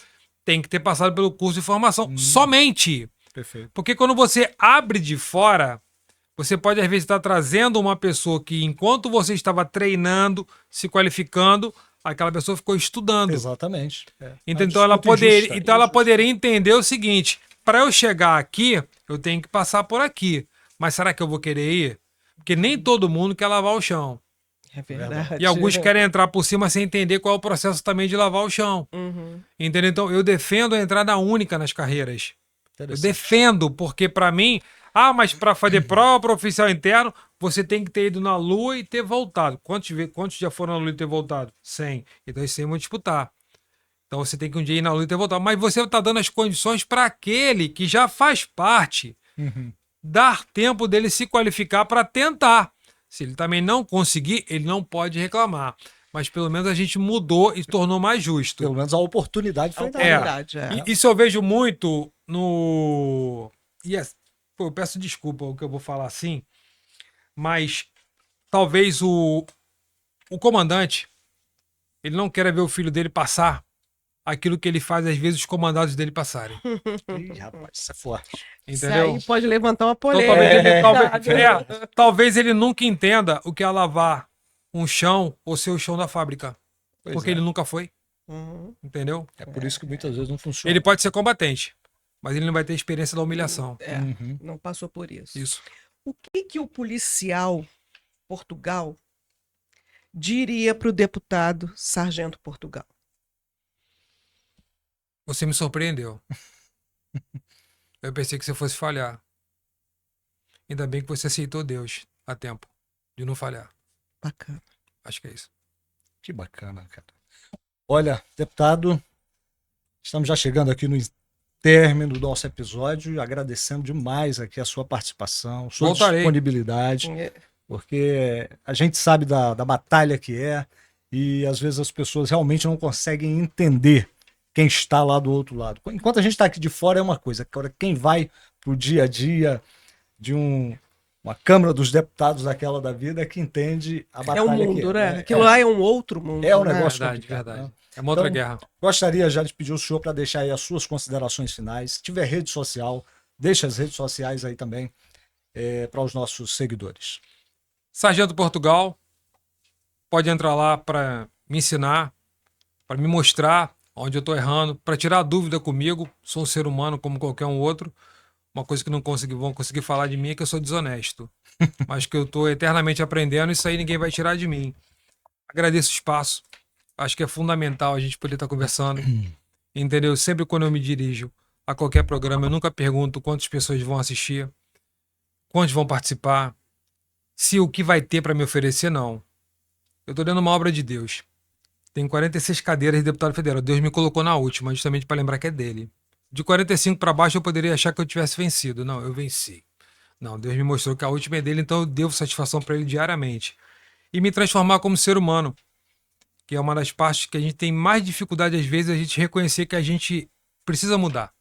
tem que ter passado pelo curso de formação. Somente. Perfeito. Porque quando você abre de fora, você pode às vezes estar trazendo uma pessoa que, enquanto você estava treinando, se qualificando, aquela pessoa ficou estudando. Exatamente. Então ela poderia entender o seguinte: para eu chegar aqui, eu tenho que passar por aqui. Mas será que eu vou querer ir? Porque nem todo mundo quer lavar o chão. É verdade. E alguns querem entrar por cima sem entender qual é o processo também de lavar o chão. Uhum. Entendeu? Então eu defendo a entrada única nas carreiras. Eu defendo, porque para mim, mas para fazer prova para oficial interno, você tem que ter ido na Lua e ter voltado. Quantos já foram na Lua e ter voltado? 100. Então esses 100 vão disputar. Então você tem que um dia ir na Lua e ter voltado. Mas você está dando as condições para aquele que já faz parte, dar tempo dele se qualificar para tentar. Se ele também não conseguir, ele não pode reclamar. Mas pelo menos a gente mudou e tornou mais justo. Pelo menos a oportunidade foi dada. Verdade, Isso eu vejo muito no... Pô, eu peço desculpa o que eu vou falar assim, mas talvez o comandante, ele não queira ver o filho dele passar aquilo que ele faz, às vezes, os comandados dele passarem. Ih, rapaz, isso é forte. Entendeu? Isso aí pode levantar uma Então, polêmica. talvez ele nunca entenda o que é lavar um chão ou ser o chão da fábrica. Pois porque é. ele nunca foi. Uhum. Entendeu? É por isso que muitas vezes não funciona. Ele pode ser combatente, mas ele não vai ter experiência da humilhação. É, não passou por isso. Isso. O que o policial Portugal diria para o deputado Sargento Portugal? Você me surpreendeu. Eu pensei que você fosse falhar. Ainda bem que você aceitou Deus a tempo de não falhar. Bacana. Acho que é isso. Que bacana, cara. Olha, deputado, estamos já chegando aqui no término do nosso episódio, agradecendo demais aqui a sua participação, sua Voltarei. disponibilidade, porque a gente sabe da batalha que é e às vezes as pessoas realmente não conseguem entender quem está lá do outro lado. Enquanto a gente está aqui de fora é uma coisa, agora quem vai pro dia a dia de uma Câmara dos Deputados daquela da vida é que entende a É batalha um mundo, que é, né? Aquilo lá é um outro mundo. É um né? negócio Verdade, complicado, verdade. né? É uma outra Então, guerra. Gostaria já de pedir o senhor para deixar aí as suas considerações finais. Se tiver rede social, deixa as redes sociais aí também para os nossos seguidores. Sargento Portugal, pode entrar lá para me ensinar, para me mostrar onde eu estou errando, para tirar dúvida comigo. Sou um ser humano como qualquer um outro. Uma coisa que não vão conseguir falar de mim é que eu sou desonesto. Mas que eu estou eternamente aprendendo, isso aí ninguém vai tirar de mim. Agradeço o espaço. Acho que é fundamental a gente poder estar conversando. Entendeu? Sempre quando eu me dirijo a qualquer programa, eu nunca pergunto quantas pessoas vão assistir, quantos vão participar, se o que vai ter para me oferecer, não. Eu estou dando uma obra de Deus. Tem 46 cadeiras de deputado federal. Deus me colocou na última, justamente para lembrar que é dele. De 45 para baixo eu poderia achar que eu tivesse vencido. Não, eu venci. Não, Deus me mostrou que a última é dele, então eu devo satisfação para ele diariamente. E me transformar como ser humano, que é uma das partes que a gente tem mais dificuldade às vezes, a gente reconhecer que a gente precisa mudar.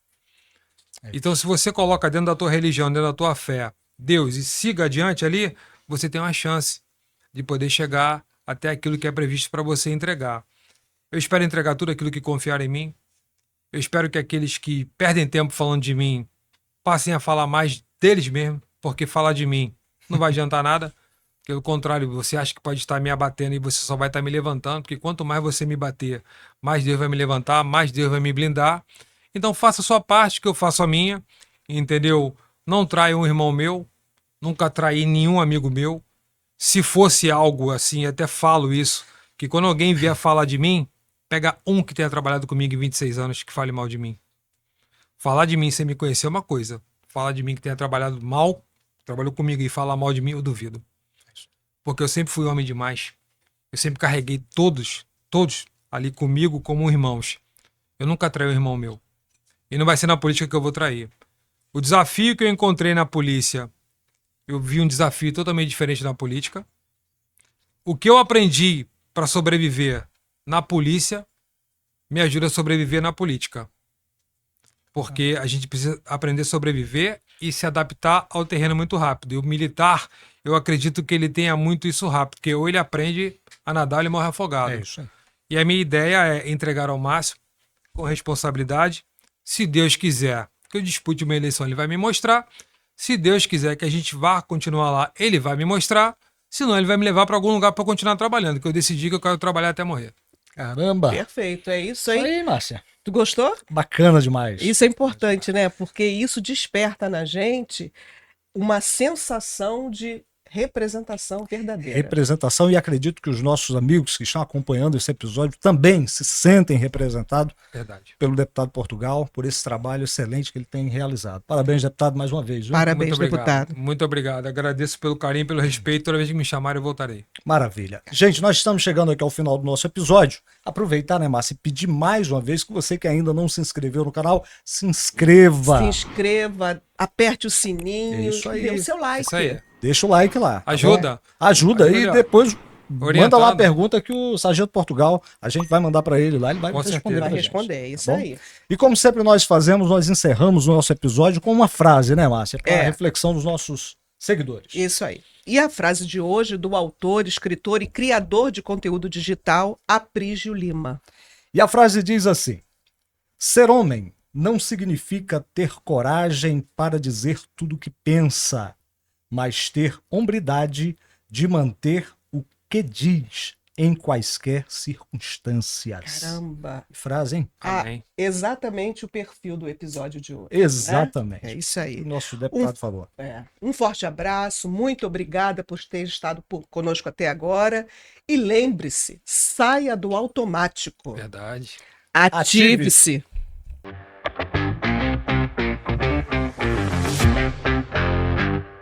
Então se você coloca dentro da tua religião, dentro da tua fé, Deus, e siga adiante ali, você tem uma chance de poder chegar até aquilo que é previsto para você entregar. Eu espero entregar tudo aquilo que confiar em mim. Eu espero que aqueles que perdem tempo falando de mim passem a falar mais deles mesmo, porque falar de mim não vai adiantar nada. Pelo contrário, você acha que pode estar me abatendo e você só vai estar me levantando, porque quanto mais você me bater, mais Deus vai me levantar, mais Deus vai me blindar. Então faça a sua parte, que eu faço a minha, entendeu? Não traia um irmão meu, nunca traí nenhum amigo meu. Se fosse algo assim, até falo isso, que quando alguém vier falar de mim, pega um que tenha trabalhado comigo em 26 anos que fale mal de mim. Falar de mim sem me conhecer é uma coisa. Falar de mim que tenha trabalhado mal, trabalhou comigo e falar mal de mim, eu duvido. Porque eu sempre fui homem demais. Eu sempre carreguei todos ali comigo como irmãos. Eu nunca traí um irmão meu. E não vai ser na política que eu vou trair. O desafio que eu encontrei na polícia, eu vi um desafio totalmente diferente na política. O que eu aprendi para sobreviver na polícia me ajuda a sobreviver na política. Porque a gente precisa aprender a sobreviver e se adaptar ao terreno muito rápido. E o militar, eu acredito que ele tenha muito isso rápido, porque ou ele aprende a nadar ou ele morre afogado. É isso aí. E a minha ideia é entregar ao máximo, com responsabilidade. Se Deus quiser que eu dispute uma eleição, ele vai me mostrar. Se Deus quiser que a gente vá continuar lá, ele vai me mostrar. Senão, ele vai me levar para algum lugar para continuar trabalhando, que eu decidi que eu quero trabalhar até morrer. Caramba! Perfeito, é isso Isso aí. aí, Márcia. Tu gostou? Bacana demais. Isso é importante, né? Porque isso desperta na gente uma sensação de representação verdadeira. Representação, e acredito que os nossos amigos que estão acompanhando esse episódio também se sentem representados Verdade. pelo deputado Portugal, por esse trabalho excelente que ele tem realizado. Parabéns, deputado, mais uma vez. Viu? Parabéns, Muito obrigado. deputado. Muito obrigado. Agradeço pelo carinho, pelo respeito. Toda vez que me chamarem, eu voltarei. Maravilha. Gente, nós estamos chegando aqui ao final do nosso episódio. Aproveitar, né, Márcia, e pedir mais uma vez que você que ainda não se inscreveu no canal, se inscreva. Se inscreva, aperte o sininho É isso aí. e dê o seu like. Isso aí. Deixa o like lá. tá Ajuda. bom? Ajuda e Ajuda. depois manda Orientando. lá a pergunta que o Sargento Portugal, a gente vai mandar para ele lá, ele vai Com responder. certeza. pra Vai gente, responder, é isso tá bom? aí. E como sempre nós fazemos, nós encerramos o nosso episódio com uma frase, né, Márcia? Para a reflexão dos nossos seguidores. Isso aí. E a frase de hoje do autor, escritor e criador de conteúdo digital, Aprígio Lima. E a frase diz assim: ser homem não significa ter coragem para dizer tudo o que pensa, mas ter hombridade de manter o que diz em quaisquer circunstâncias. Caramba. Que frase, hein? Amém. Exatamente o perfil do episódio de hoje. Exatamente. É isso aí. O nosso deputado falou. Um forte abraço, muito obrigada por ter estado conosco até agora. E lembre-se, saia do automático. Verdade. Ative-se.